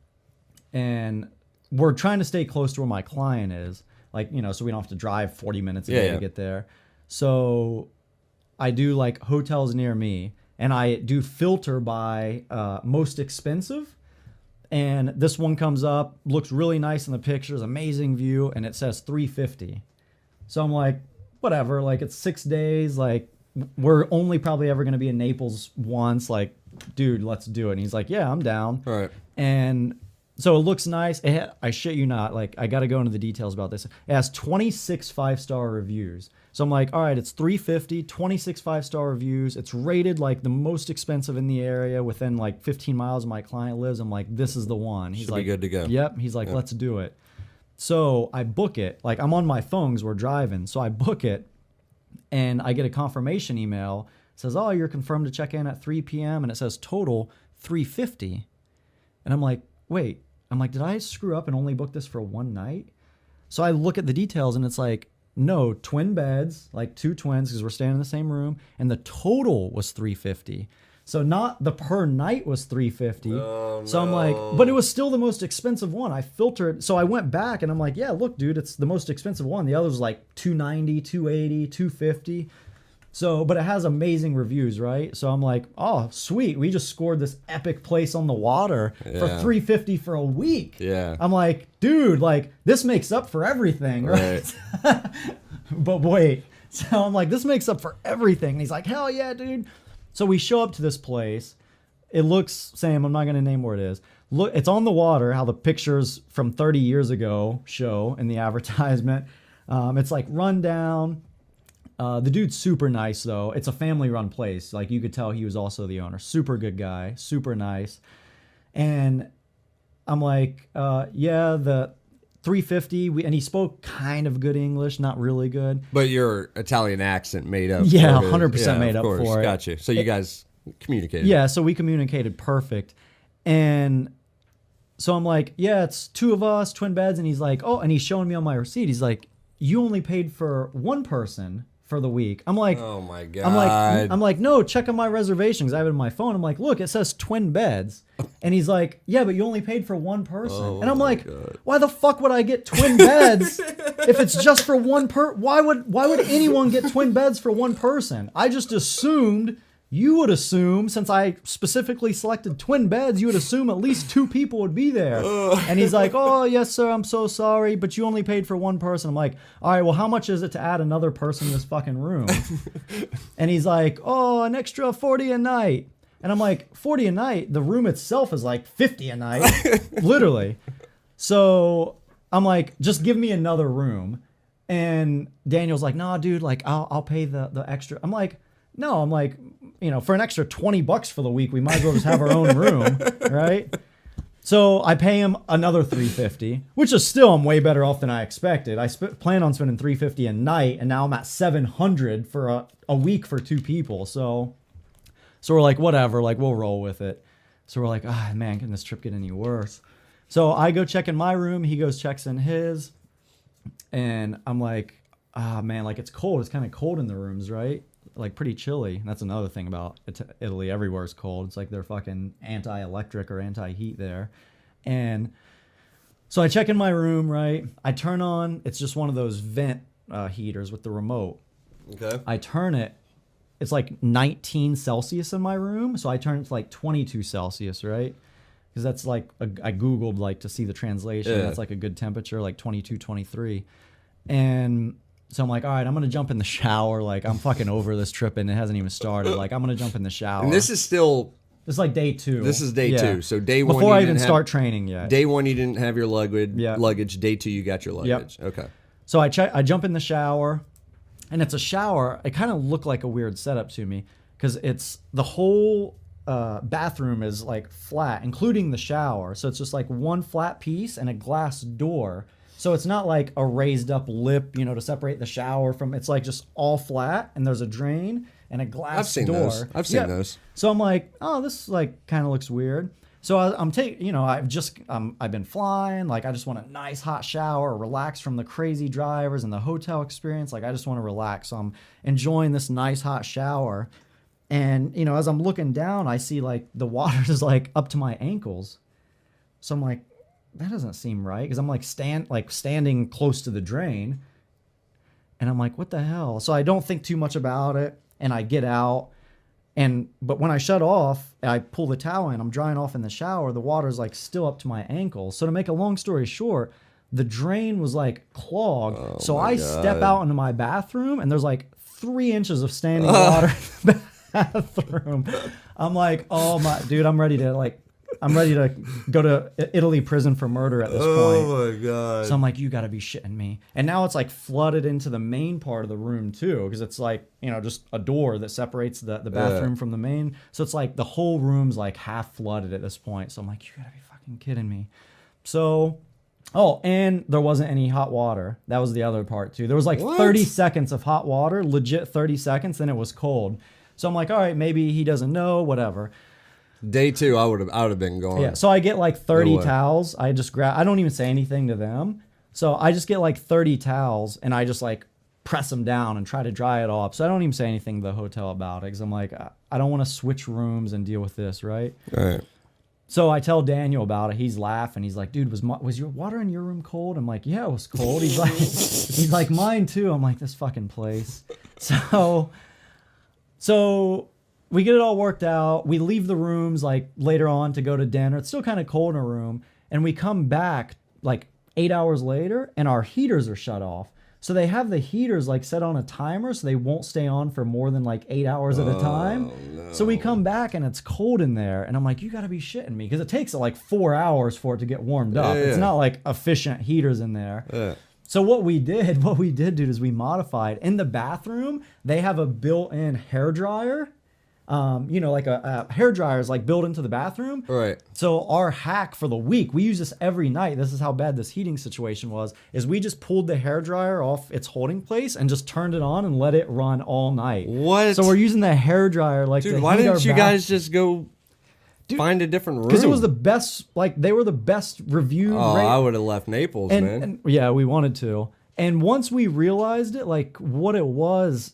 Speaker 3: and we're trying to stay close to where my client is. Like, so we don't have to drive 40 minutes a day to get there. So I do like hotels near me, and I do filter by most expensive. And this one comes up, looks really nice in the pictures, amazing view, and it says $350. So I'm like, whatever, like it's 6 days, like we're only probably ever going to be in Naples once, like, dude, let's do it. And he's like, yeah, I'm down.
Speaker 2: All right.
Speaker 3: And so it looks nice. I shit you not, like I got to go into the details about this. It has 26 5-star reviews. So I'm like, all right, it's $350, 26 5-star reviews. It's rated like the most expensive in the area within like 15 miles of my client lives. I'm like, this is the one. He's
Speaker 2: Should
Speaker 3: like,
Speaker 2: be good to go.
Speaker 3: Yep. He's like, let's do it. So I book it. Like I'm on my phone 'cause we're driving. So I book it and I get a confirmation email. It says, oh, you're confirmed to check in at 3 p.m. And it says total $350. And I'm like, wait. I'm like, did I screw up and only book this for one night? So I look at the details and it's like, no, twin beds, like 2 twins because we're staying in the same room. And the total was $350. So not the per night was $350.
Speaker 2: Oh,
Speaker 3: so I'm like, but it was still the most expensive one. I filtered. So I went back and I'm like, yeah, look, dude, it's the most expensive one. The other was like $290, $280, $250. So, but it has amazing reviews, right? So I'm like, oh, sweet. We just scored this epic place on the water for $350 for a week.
Speaker 2: Yeah.
Speaker 3: I'm like, dude, like this makes up for everything, right? But wait. So I'm like, this makes up for everything. And he's like, hell yeah, dude. So we show up to this place. It looks, Sam, I'm not going to name where it is. Look, it's on the water, how the pictures from 30 years ago show in the advertisement. It's like run down. The dude's super nice, though. It's a family-run place. Like, you could tell he was also the owner. Super good guy. Super nice. And I'm like, yeah, the $350. And he spoke kind of good English, not really good.
Speaker 2: But your Italian accent made up.
Speaker 3: Yeah,
Speaker 2: for it.
Speaker 3: 100% made up for it.
Speaker 2: Gotcha. So you guys communicated.
Speaker 3: Yeah, so we communicated perfect. And so I'm like, yeah, it's 2 of us, twin beds. And he's like, oh, and he's showing me on my receipt. He's like, you only paid for 1 person for the week. I'm like,
Speaker 2: oh my God.
Speaker 3: I'm like, no, check on my reservation because I have it on my phone. I'm like, look, it says twin beds. And he's like, yeah, but you only paid for 1 person.
Speaker 2: Oh
Speaker 3: and I'm like,
Speaker 2: God.
Speaker 3: why the fuck would I get twin beds if it's just for 1 why would anyone get twin beds for 1 person? I just assumed you would assume, since I specifically selected twin beds, you would assume at least 2 people would be there. And he's like, oh, yes, sir, I'm so sorry, but you only paid for 1 person. I'm like, all right, well, how much is it to add another person in this fucking room? And he's like, oh, an extra 40 a night. And I'm like, 40 a night? The room itself is like 50 a night, literally. So I'm like, just give me another room. And Daniel's like, nah, dude, like, I'll pay the extra. I'm like, no, I'm like, you know, for an extra $20 for the week, we might as well just have our own room, right? So I pay him another $350, which is still, I'm way better off than I expected. I plan on spending $350 a night, and now I'm at $700 for a week for 2 people. So we're like, whatever, like we'll roll with it. So we're like, ah, man, can this trip get any worse? So I go check in my room, he goes checks in his, and I'm like, ah, man, like it's cold. It's kind of cold in the rooms, right? Like pretty chilly. That's another thing about Italy. Everywhere is cold. It's like they're fucking anti-electric or anti-heat there. And so I check in my room, right? I turn on, it's just one of those vent heaters with the remote.
Speaker 2: Okay.
Speaker 3: I turn it. It's like 19 Celsius in my room. So I turn it to like 22 Celsius, right? Because that's like, I Googled like to see the translation.
Speaker 2: Yeah.
Speaker 3: That's like a good temperature, like 22, 23. And so I'm like, all right, I'm going to jump in the shower. Like, I'm fucking over this trip and it hasn't even started. Like, I'm going to jump in the shower.
Speaker 2: And this is still...
Speaker 3: This is like day 2.
Speaker 2: This is day 2. So day 1
Speaker 3: before I even start training yet.
Speaker 2: Day 1 you didn't have your luggage.
Speaker 3: Yeah.
Speaker 2: Day 2 you got your luggage. Yep. Okay.
Speaker 3: So I jump in the shower, and it's a shower. It kind of looked like a weird setup to me because it's the whole bathroom is like flat, including the shower. So it's just like one flat piece and a glass door. So it's not like a raised up lip, you know, to separate the shower from. It's like just all flat, and there's a drain and a glass door.
Speaker 2: I've seen those.
Speaker 3: So I'm like, oh, this like kind of looks weird. So I'm taking, you know, I've been flying. Like, I just want a nice hot shower, relax from the crazy drivers and the hotel experience. Like, I just want to relax. So I'm enjoying this nice hot shower. And, you know, as I'm looking down, I see like the water is like up to my ankles. So I'm like, that doesn't seem right. Because I'm like standing close to the drain. And I'm like, what the hell? So I don't think too much about it. and I get out. But when I shut off, I pull the towel in, I'm drying off in the shower, the water's like still up to my ankles. So to make a long story short, the drain was like clogged. So I step out into my bathroom and there's like 3 inches of standing water in the bathroom. I'm like, oh my dude, I'm ready to go to Italy prison for murder at this point.
Speaker 2: Oh my God.
Speaker 3: So I'm like, you gotta be shitting me. And now it's like flooded into the main part of the room too, because it's like, you know, just a door that separates the bathroom from the main. So it's like the whole room's like half flooded at this point. So I'm like, you gotta be fucking kidding me. So, oh, and there wasn't any hot water. That was the other part too. There was like 30 seconds of hot water, legit 30 seconds, then it was cold. So I'm like, all right, maybe he doesn't know, whatever.
Speaker 2: Day 2, I would have been gone.
Speaker 3: Yeah, so I get like 30 towels. I just grab. I don't even say anything to them. So I just get like 30 towels and I just like press them down and try to dry it off. So I don't even say anything to the hotel about it because I'm like, I don't want to switch rooms and deal with this, right?
Speaker 2: Right.
Speaker 3: So I tell Daniel about it. He's laughing. He's like, dude, was your water in your room cold? I'm like, yeah, it was cold. He's like, mine too. I'm like, this fucking place. So we get it all worked out. We leave the rooms like later on to go to dinner. It's still kind of cold in a room. And we come back like 8 hours later and our heaters are shut off. So they have the heaters like set on a timer so they won't stay on for more than like 8 hours at a time. No. So we come back and it's cold in there. And I'm like, you got to be shitting me. Because it takes like 4 hours for it to get warmed up. Yeah. It's not like efficient heaters in there. Yeah. So what we did, dude, is we modified. In the bathroom, they have a built-in hairdryer. You know, like a hair dryer is like built into the bathroom.
Speaker 2: Right.
Speaker 3: So our hack for the week, we use this every night. This is how bad this heating situation was, is we just pulled the hair dryer off its holding place and just turned it on and let it run all night.
Speaker 2: What?
Speaker 3: So we're using the hair dryer like
Speaker 2: dude, why didn't you guys just go find a different room?
Speaker 3: Because it was the best, like they were the best review.
Speaker 2: Oh, I would have left Naples, man.
Speaker 3: And yeah, we wanted to. And once we realized it, like what it was,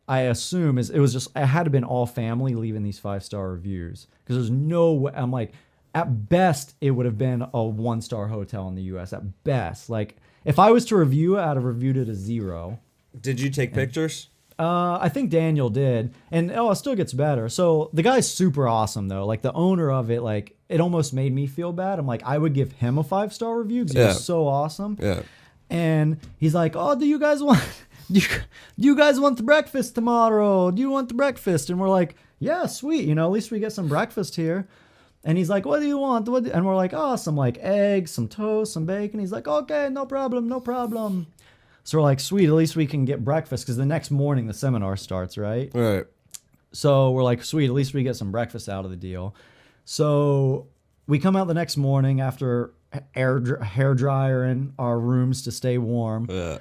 Speaker 3: I assume it had to been all family leaving these 5-star reviews because there's no way. I'm like, at best it would have been a 1-star hotel in the U.S. At best, like if I was to review it, I'd have reviewed it a 0.
Speaker 2: Did you take pictures?
Speaker 3: I think Daniel did, and it still gets better. So the guy's super awesome though. Like the owner of it, like it almost made me feel bad. I'm like, I would give him a 5-star review because he was so awesome.
Speaker 2: Yeah.
Speaker 3: And he's like, oh, do you guys want the breakfast tomorrow? Do you want the breakfast? And we're like, yeah, sweet. You know, at least we get some breakfast here. And he's like, what do you want? And we're like, oh, some like eggs, some toast, some bacon. He's like, okay, no problem, no problem. So we're like, sweet, at least we can get breakfast because the next morning the seminar starts, right?
Speaker 2: Right.
Speaker 3: So we're like, sweet, at least we get some breakfast out of the deal. So we come out the next morning after hair dryer in our rooms to stay warm.
Speaker 2: Yeah.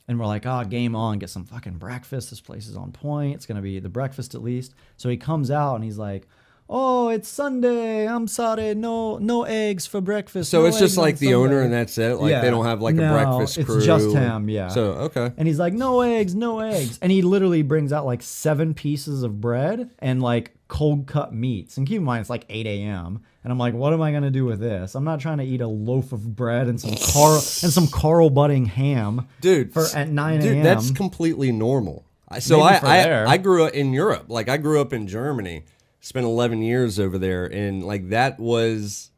Speaker 3: And we're like, game on, get some fucking breakfast. This place is on point. It's going to be the breakfast at least. So he comes out and he's like, oh, it's Sunday. I'm sorry. No eggs for breakfast.
Speaker 2: So
Speaker 3: no
Speaker 2: it's just like the
Speaker 3: Sunday.
Speaker 2: owner and that's it? Like they don't have like a breakfast crew?
Speaker 3: It's just him, yeah.
Speaker 2: So, okay.
Speaker 3: And he's like, no eggs, no eggs. And he literally brings out like 7 pieces of bread and like cold cut meats. And keep in mind, it's like 8 a.m. And I'm like, what am I going to do with this? I'm not trying to eat a loaf of bread and some Carl Budding ham at 9 a.m.
Speaker 2: Dude, that's completely normal. So I grew up in Europe. Like I grew up in Germany, spent 11 years over there. And like that was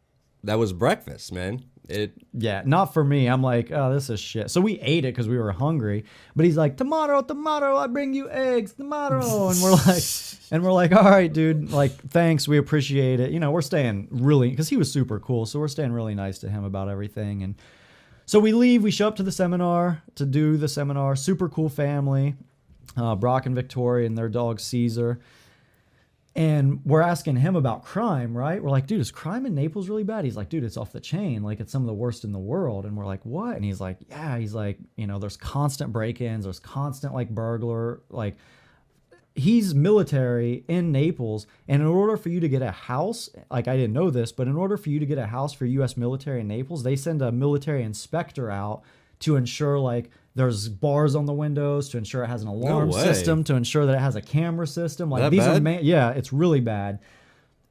Speaker 2: breakfast, man.
Speaker 3: Yeah, not for me. I'm like, oh, this is shit. So we ate it because we were hungry. But he's like, tomorrow, I bring you eggs, tomorrow. And we're like, all right, dude. Like, thanks, we appreciate it. You know, we're staying really, because he was super cool. So we're staying really nice to him about everything. And so we leave. We show up to the seminar to do the seminar. Super cool family, Brock and Victoria and their dog Caesar. And we're asking him about crime, right? We're like, dude, is crime in Naples really bad? He's like, dude, it's off the chain. Like, it's some of the worst in the world. And we're like, what? And he's like, yeah. He's like, you know, there's constant break-ins. There's constant, like, burglar. Like, he's military in Naples. And in order for you to get a house, like, I didn't know this, but in order for you to get a house for U.S. military in Naples, they send a military inspector out to ensure, like, there's bars on the windows, to ensure it has an alarm system, to ensure that it has a camera system. Like, these are yeah, it's really bad.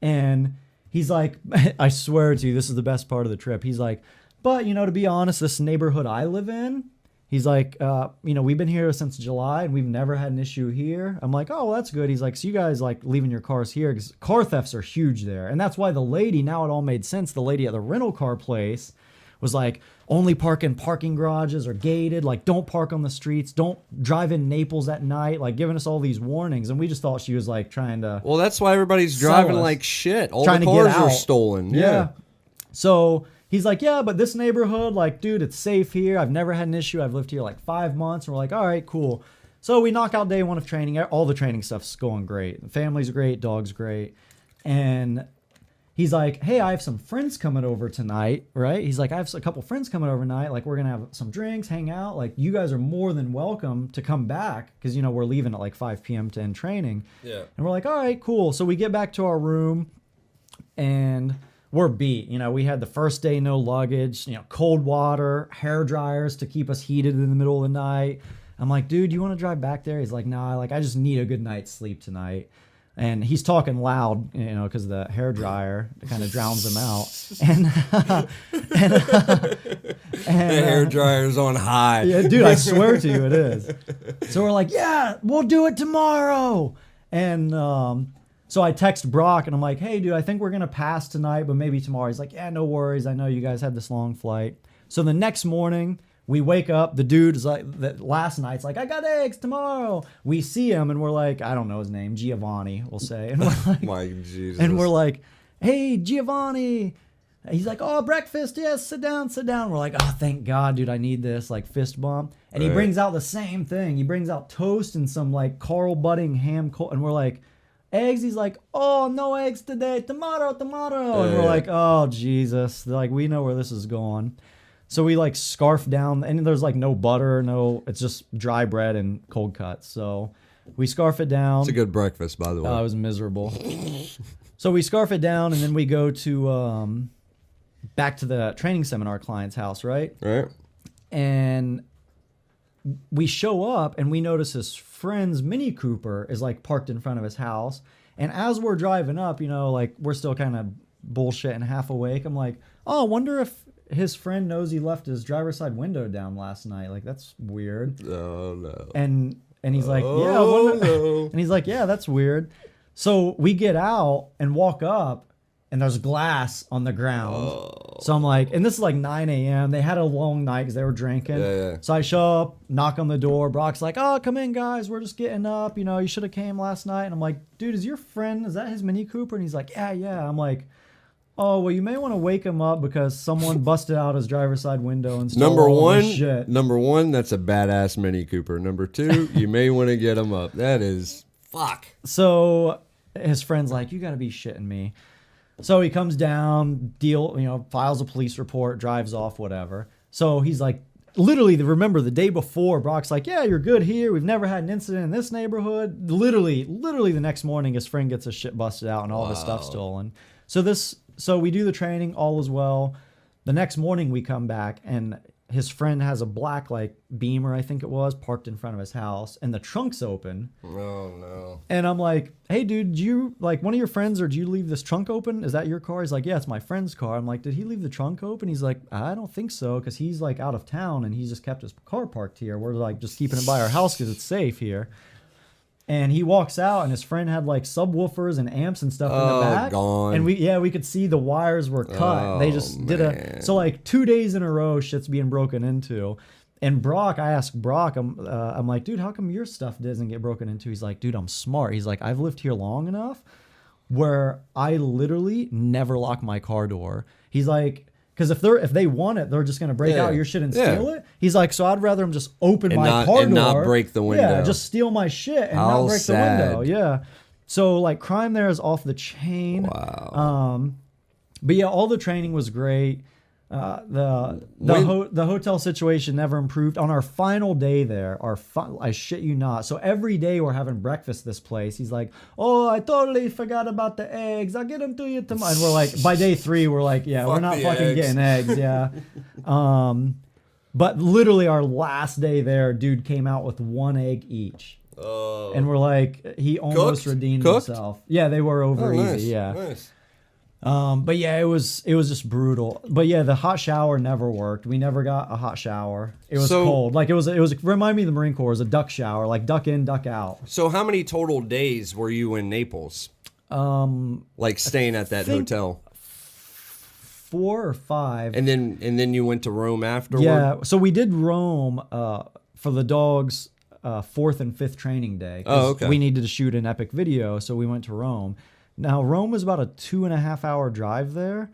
Speaker 3: And he's like, I swear to you, this is the best part of the trip. He's like, but, you know, to be honest, this neighborhood I live in, He's like, we've been here since July and we've never had an issue here. I'm like, oh, well, that's good. He's like, so you guys like leaving your cars here? Because car thefts are huge there. And that's why the lady, now it all made sense. The lady at the rental car place was like, only park in parking garages or gated. Like, don't park on the streets. Don't drive in Naples at night. Like, giving us all these warnings. And we just thought she was like trying to.
Speaker 2: Well, that's why everybody's driving like shit. All the cars are stolen. Yeah.
Speaker 3: So he's like, yeah, but this neighborhood, like, dude, it's safe here. I've never had an issue. I've lived here like 5 months. And we're like, all right, cool. So we knock out day one of training. All the training stuff's going great. The family's great. Dog's great. And he's like, hey, I have some friends coming over tonight, right? He's like, I have a couple friends coming over tonight. Like, we're going to have some drinks, hang out. Like, you guys are more than welcome to come back because, we're leaving at like 5 p.m. to end training. Yeah. And we're like, all right, cool. So we get back to our room and we're beat. We had the first day, no luggage, cold water, hair dryers to keep us heated in the middle of the night. I'm like, dude, you want to drive back there? He's like, nah, like, I just need a good night's sleep tonight. And he's talking loud, because the hair dryer kind of drowns him out. And
Speaker 2: the hair dryer's on high.
Speaker 3: Yeah, dude, I swear to you, it is. So we're like, yeah, we'll do it tomorrow. And so I text Brock, and I'm like, hey, dude, I think we're going to pass tonight, but maybe tomorrow. He's like, yeah, no worries. I know you guys had this long flight. So the next morning, we wake up. The dude is like, last night's like, I got eggs tomorrow. We see him, and we're like, I don't know his name, Giovanni, we'll say. And we're like,
Speaker 2: my Jesus.
Speaker 3: And we're like, hey, Giovanni. He's like, oh, breakfast, yes, sit down. We're like, oh, thank God, dude, I need this, like, fist bump. And he brings out the same thing. He brings out toast and some, like, Carl Budding ham, and we're like, eggs? He's like, oh, no eggs today, tomato. And we're like, oh, Jesus. Like, we know where this is going. So we like scarf down, and there's like no butter, it's just dry bread and cold cuts. So we scarf it down.
Speaker 2: It's a good breakfast, by the way.
Speaker 3: It was miserable. So we scarf it down, and then we go to back to the training seminar client's house, right?
Speaker 2: Right.
Speaker 3: And we show up, and we notice his friend's Mini Cooper is like parked in front of his house. And as we're driving up, like we're still kind of bullshitting, half awake. I'm like, oh, I wonder if his friend knows he left his driver's side window down last night. Like, that's weird.
Speaker 2: Oh, no.
Speaker 3: And he's like, yeah.
Speaker 2: No.
Speaker 3: And he's like, yeah, that's weird. So we get out and walk up, and there's glass on the ground. Oh. So I'm like, and this is like 9 a.m. They had a long night because they were drinking.
Speaker 2: Yeah.
Speaker 3: So I show up, knock on the door. Brock's like, oh, come in, guys. We're just getting up. You should have came last night. And I'm like, dude, is that his Mini Cooper? And he's like, yeah. I'm like, oh, well, you may want to wake him up because someone busted out his driver's side window and stole all his shit.
Speaker 2: Number one, that's a badass Mini Cooper. Number two, you may want to get him up. That is fuck.
Speaker 3: So his friend's like, you got to be shitting me. So he comes down, files a police report, drives off, whatever. So he's like, literally, remember the day before, Brock's like, yeah, you're good here. We've never had an incident in this neighborhood. Literally the next morning, his friend gets his shit busted out and all of his stuff stolen. So we do the training, all is well. The next morning we come back, and his friend has a black like Beamer, I think it was, parked in front of his house, and the trunk's open.
Speaker 2: Oh no.
Speaker 3: And I'm like, hey dude, did you like one of your friends, or did you leave this trunk open? Is that your car? He's like, yeah, it's my friend's car. I'm like, did he leave the trunk open? He's like, I don't think so, because he's like out of town and he's just kept his car parked here. We're like just keeping it by our house because it's safe here. And he walks out, and his friend had like subwoofers and amps and stuff in the back.
Speaker 2: Gone.
Speaker 3: And we could see the wires were cut. They just did so like 2 days in a row, shit's being broken into. And Brock, I asked Brock, I'm like, dude, how come your stuff doesn't get broken into? He's like, dude, I'm smart. He's like, I've lived here long enough where I literally never lock my car door. He's like, because if they want it, they're just gonna break out your shit and steal it. He's like, so I'd rather them just open my car door and
Speaker 2: not break the window.
Speaker 3: Yeah, just steal my shit and not break the window. Yeah. So like crime there is off the chain.
Speaker 2: Wow.
Speaker 3: But yeah, all the training was great. The hotel situation never improved. On our final day there, I shit you not. So every day we're having breakfast this place. He's like, oh, I totally forgot about the eggs. I'll get them to you tomorrow. And we're like, by day 3, we're like, yeah, we're not fucking getting eggs. Yeah. But literally our last day there, dude came out with 1 egg each. And we're like, he almost redeemed himself. Yeah, they were over easy. Yeah.
Speaker 2: Nice.
Speaker 3: But yeah, it was just brutal. But yeah, the hot shower never worked. We never got a hot shower. It was cold. Like it was remind me of the Marine Corps. It was a duck shower, like duck in, duck out.
Speaker 2: So how many total days were you in Naples? Like staying at that hotel?
Speaker 3: 4 or 5.
Speaker 2: And then you went to Rome afterward?
Speaker 3: Yeah. So we did Rome for the dogs' 4th and 5th training day.
Speaker 2: Oh, okay.
Speaker 3: We needed to shoot an epic video, so we went to Rome. Now, Rome was about a 2.5 hour drive there.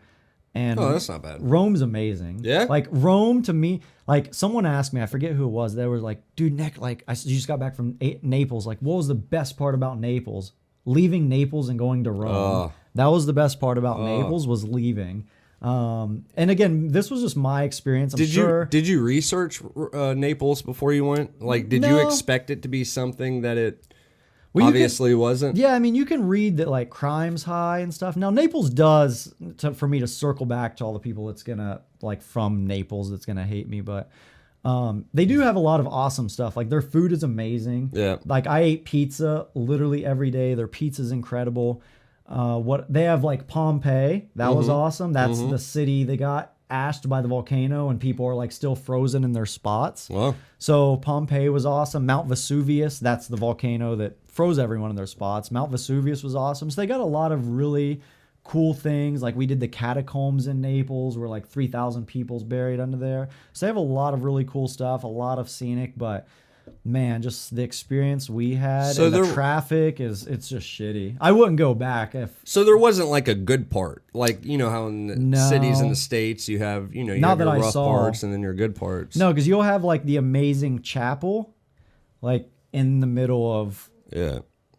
Speaker 3: And
Speaker 2: that's not bad.
Speaker 3: Rome's amazing.
Speaker 2: Yeah?
Speaker 3: Like, Rome, to me, like, someone asked me, I forget who it was, they were like, dude, Nick, like, you just got back from Naples. Like, what was the best part about Naples? Leaving Naples and going to Rome. That was the best part about Naples, was leaving. And again, this was just my experience.
Speaker 2: Did you research Naples before you went? Like, did you expect it to be something that it... obviously wasn't.
Speaker 3: Yeah, I mean, you can read that like crime's high and stuff. Now, Naples does, for me to circle back to all the people that's gonna like from Naples that's gonna hate me, but they do have a lot of awesome stuff. Like their food is amazing.
Speaker 2: Yeah.
Speaker 3: Like I ate pizza literally every day. Their pizza's incredible. What they have like Pompeii, that was awesome. That's the city they got ashed by the volcano and people are like still frozen in their spots.
Speaker 2: Wow.
Speaker 3: So Pompeii was awesome. Mount Vesuvius, that's the volcano that froze everyone in their spots. Mount Vesuvius was awesome. So they got a lot of really cool things. Like we did the catacombs in Naples where like 3,000 people's buried under there. So they have a lot of really cool stuff, a lot of scenic, but man, just the experience we had. So and the traffic it's just shitty. I wouldn't go back if.
Speaker 2: So there wasn't like a good part, like you know how in the cities in the States you have you have your rough parts and then your good parts.
Speaker 3: No, because you'll have like the amazing chapel, like in the middle of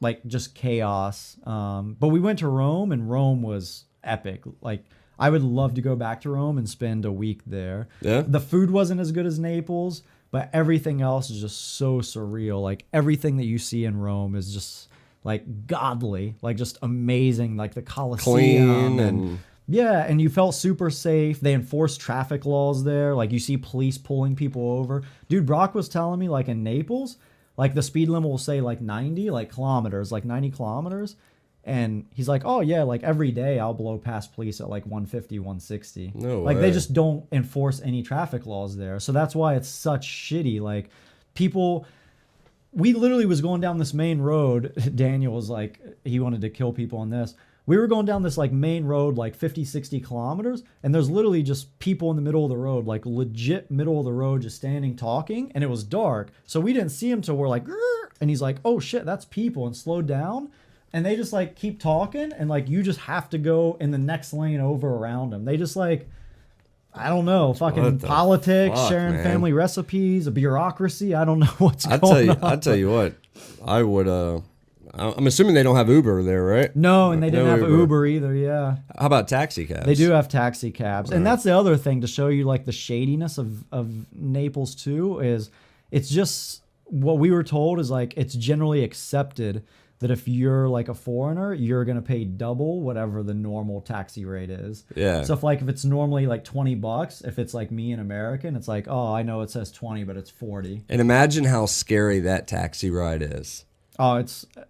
Speaker 3: like just chaos. But we went to Rome and Rome was epic. Like I would love to go back to Rome and spend a week there.
Speaker 2: Yeah.
Speaker 3: The food wasn't as good as Naples. But everything else is just so surreal. Like everything that you see in Rome is just like godly, like just amazing. Like the Colosseum and and you felt super safe. They enforced traffic laws there. Like you see police pulling people over. Dude, Brock was telling me like in Naples, like the speed limit will say like 90 kilometers, like 90 kilometers. And he's like, oh, yeah, like every day I'll blow past police at like 150, 160.
Speaker 2: No
Speaker 3: like
Speaker 2: way.
Speaker 3: They just don't enforce any traffic laws there. So that's why it's such shitty. Like people, we literally was going down this main road. Daniel was like, he wanted to kill people on this. We were going down this like main road, like 50, 60 kilometers. And there's literally just people in the middle of the road, like legit middle of the road, just standing talking. And it was dark. So we didn't see him till we're like, grr, and he's like, oh shit, that's people, and slowed down. And they just like keep talking and like you just have to go in the next lane over around them. They just like, I don't know, fucking politics, sharing family recipes, a bureaucracy. I don't know what's going on.
Speaker 2: I'll tell you what, I would, I'm assuming they don't have Uber there, right?
Speaker 3: No, and they didn't have Uber either, yeah.
Speaker 2: How about taxi cabs?
Speaker 3: They do have taxi cabs. And that's the other thing to show you like the shadiness of Naples too, is it's just what we were told is like it's generally accepted that if you're like a foreigner, you're going to pay double whatever the normal taxi rate is. Yeah. So if it's normally like $20, if it's like me, an American, it's like, oh, I know it says 20, but it's 40.
Speaker 2: And imagine how scary that taxi ride is.
Speaker 3: Oh,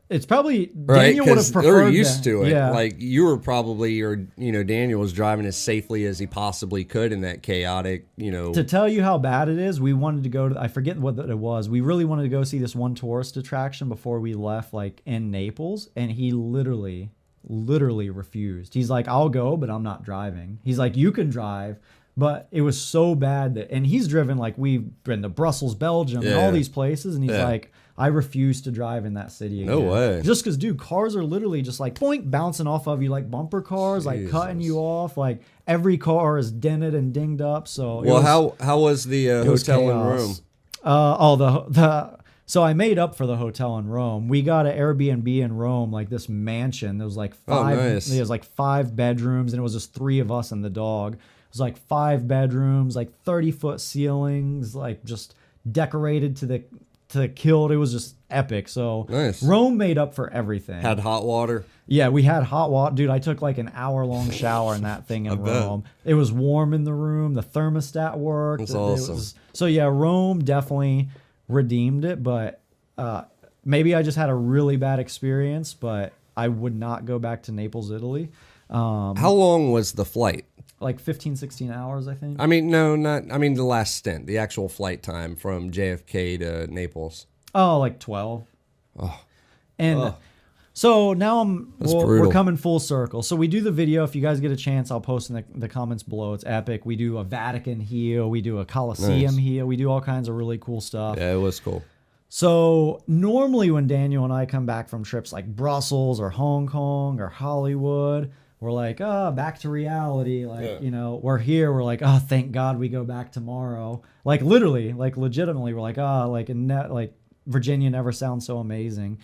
Speaker 3: it's probably
Speaker 2: right,
Speaker 3: Daniel would have preferred.
Speaker 2: They're used to it.
Speaker 3: Yeah.
Speaker 2: Like you were probably, or Daniel was driving as safely as he possibly could in that chaotic,
Speaker 3: To tell you how bad it is, we wanted to go to. I forget what it was. We really wanted to go see this one tourist attraction before we left, like in Naples, and he literally refused. He's like, "I'll go, but I'm not driving." He's like, "You can drive." But it was so bad that, and he's driven like we've been to Brussels, Belgium, and all these places, and he's like, I refuse to drive in that city again.
Speaker 2: No way.
Speaker 3: Just because, dude, cars are literally just like boink, bouncing off of you like bumper cars, like cutting you off. Like every car is dented and dinged up. So
Speaker 2: how was the hotel in Rome?
Speaker 3: So I made up for the hotel in Rome. We got an Airbnb in Rome, like this mansion. There was like five.
Speaker 2: Nice.
Speaker 3: There was like 5 bedrooms, and it was just 3 of us and the dog. It was like 5 bedrooms, like 30-foot ceilings, like just decorated to the kilt. It was just epic. So
Speaker 2: nice.
Speaker 3: Rome made up for everything.
Speaker 2: Had hot water.
Speaker 3: Yeah, we had hot water. Dude, I took like an hour-long shower in that thing in Rome. It was warm in the room. The thermostat worked.
Speaker 2: That's awesome.
Speaker 3: So yeah, Rome definitely redeemed it, but maybe I just had a really bad experience, but I would not go back to Naples, Italy.
Speaker 2: How long was the flight?
Speaker 3: Like 15, 16 hours, I think.
Speaker 2: I mean, no, not. I mean, the last stint, the actual flight time from JFK to Naples.
Speaker 3: Oh, like 12.
Speaker 2: Oh,
Speaker 3: And so now we're
Speaker 2: brutal.
Speaker 3: coming full circle. So we do the video. If you guys get a chance, I'll post in the comments below. It's epic. We do a Vatican heel. We do a Colosseum heel. We do all kinds of really cool stuff.
Speaker 2: yeah, it was cool.
Speaker 3: So normally when Daniel and I come back from trips like Brussels or Hong Kong or Hollywood, we're like, back to reality. Like, we're here. We're like, thank God we go back tomorrow. Like literally, like legitimately, we're like, like Virginia never sounds so amazing.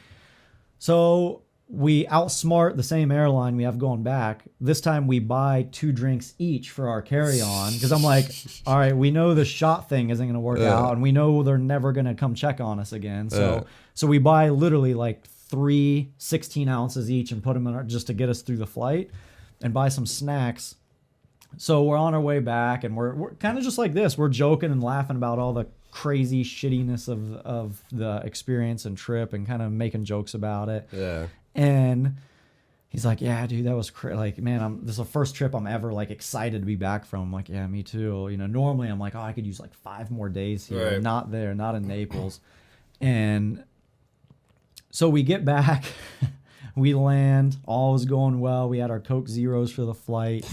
Speaker 3: So we outsmart the same airline we have going back. This time we buy 2 drinks each for our carry-on because I'm like, all right, we know the shot thing isn't going to work out, and we know they're never going to come check on us again. So we buy literally like 3 16 ounces each and put them in just to get us through the flight, and buy some snacks. So we're on our way back, and we're kind of just like this. We're joking and laughing about all the crazy shittiness of the experience and trip, and kind of making jokes about it.
Speaker 2: Yeah.
Speaker 3: And he's like, yeah, dude, that was like, man, this is the first trip I'm ever like excited to be back from. I'm like, yeah, me too. Normally I'm like, I could use like 5 more days here.
Speaker 2: Right.
Speaker 3: Not there, not in Naples. And so we get back, we land, all was going well. We had our Coke Zeros for the flight.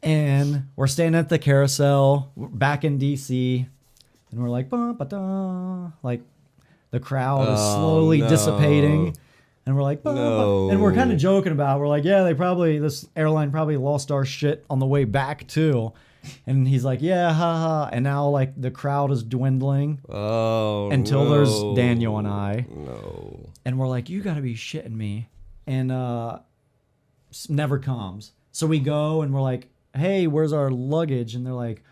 Speaker 3: And we're standing at the carousel back in DC, and we're like, ba-ba-da. Like the crowd is slowly dissipating, and we're like,
Speaker 2: No.
Speaker 3: and we're kind of joking about it. We're like, yeah, this airline probably lost our shit on the way back too. And he's like, yeah, haha. And now like the crowd is dwindling until there's Daniel and I.
Speaker 2: No.
Speaker 3: And we're like, you got to be shitting me. And never comes. So we go and we're like, hey, where's our luggage? And they're like,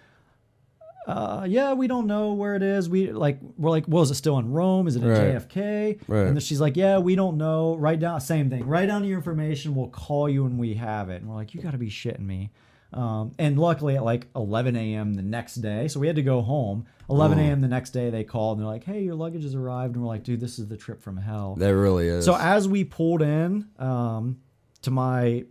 Speaker 3: yeah, we don't know where it is. We're like, well, is it still in Rome? Is it in JFK?
Speaker 2: Right.
Speaker 3: And she's like, yeah, we don't know. Same thing. Write down your information. We'll call you when we have it. And we're like, you got to be shitting me. And luckily at like 11 a.m. the next day, so we had to go home. 11 a.m. the next day, they called and they're like, hey, your luggage has arrived. And we're like, dude, this is the trip from hell.
Speaker 2: That really is.
Speaker 3: So as we pulled in to my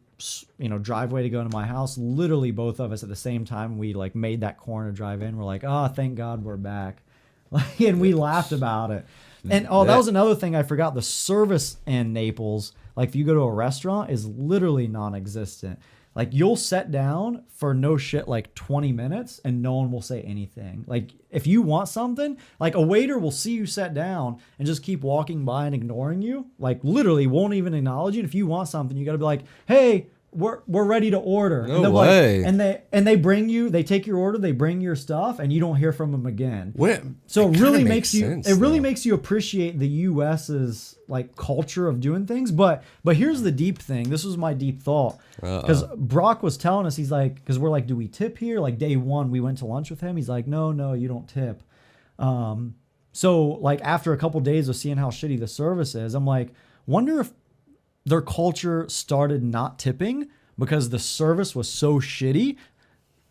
Speaker 3: driveway to go into my house, literally both of us at the same time, we like made that corner drive in. We're like, thank God we're back. And we laughed about it. And that was another thing I forgot. The service in Naples, like if you go to a restaurant, is literally non-existent. Like you'll sit down for no shit like 20 minutes and no one will say anything. Like if you want something, like a waiter will see you sit down and just keep walking by and ignoring you. Like literally won't even acknowledge you. And if you want something, you got to be like, hey, we're ready to order.
Speaker 2: No way.
Speaker 3: Like, and they take your order, they bring your stuff, and you don't hear from them again. So it
Speaker 2: That
Speaker 3: really
Speaker 2: kinda
Speaker 3: makes you
Speaker 2: sense,
Speaker 3: it really
Speaker 2: though.
Speaker 3: makes you appreciate the US's like culture of doing things. But here's the deep thing. This was my deep thought. Because Brock was telling us, he's like, because we're like, do we tip here? Like day one, we went to lunch with him. He's like, no, you don't tip. So like after a couple days of seeing how shitty the service is, I'm like, wonder if their culture started not tipping because the service was so shitty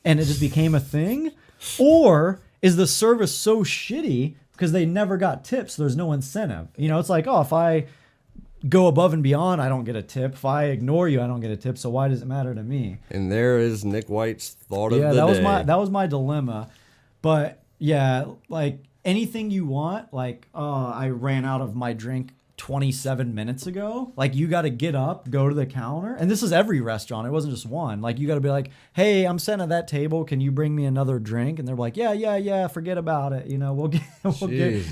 Speaker 3: and it just became a thing? Or is the service so shitty because they never got tips, so there's no incentive? It's like, if I go above and beyond, I don't get a tip. If I ignore you, I don't get a tip. So why does it matter to me?
Speaker 2: And there is Nick White's thought of the
Speaker 3: that
Speaker 2: day.
Speaker 3: was my dilemma. But yeah, like anything you want, like, I ran out of my drink 27 minutes ago. Like you got to get up, go to the counter. And this is every restaurant. It wasn't just one. Like you got to be like, hey, I'm sitting at that table. Can you bring me another drink? And they're like, yeah. Forget about it. We'll get,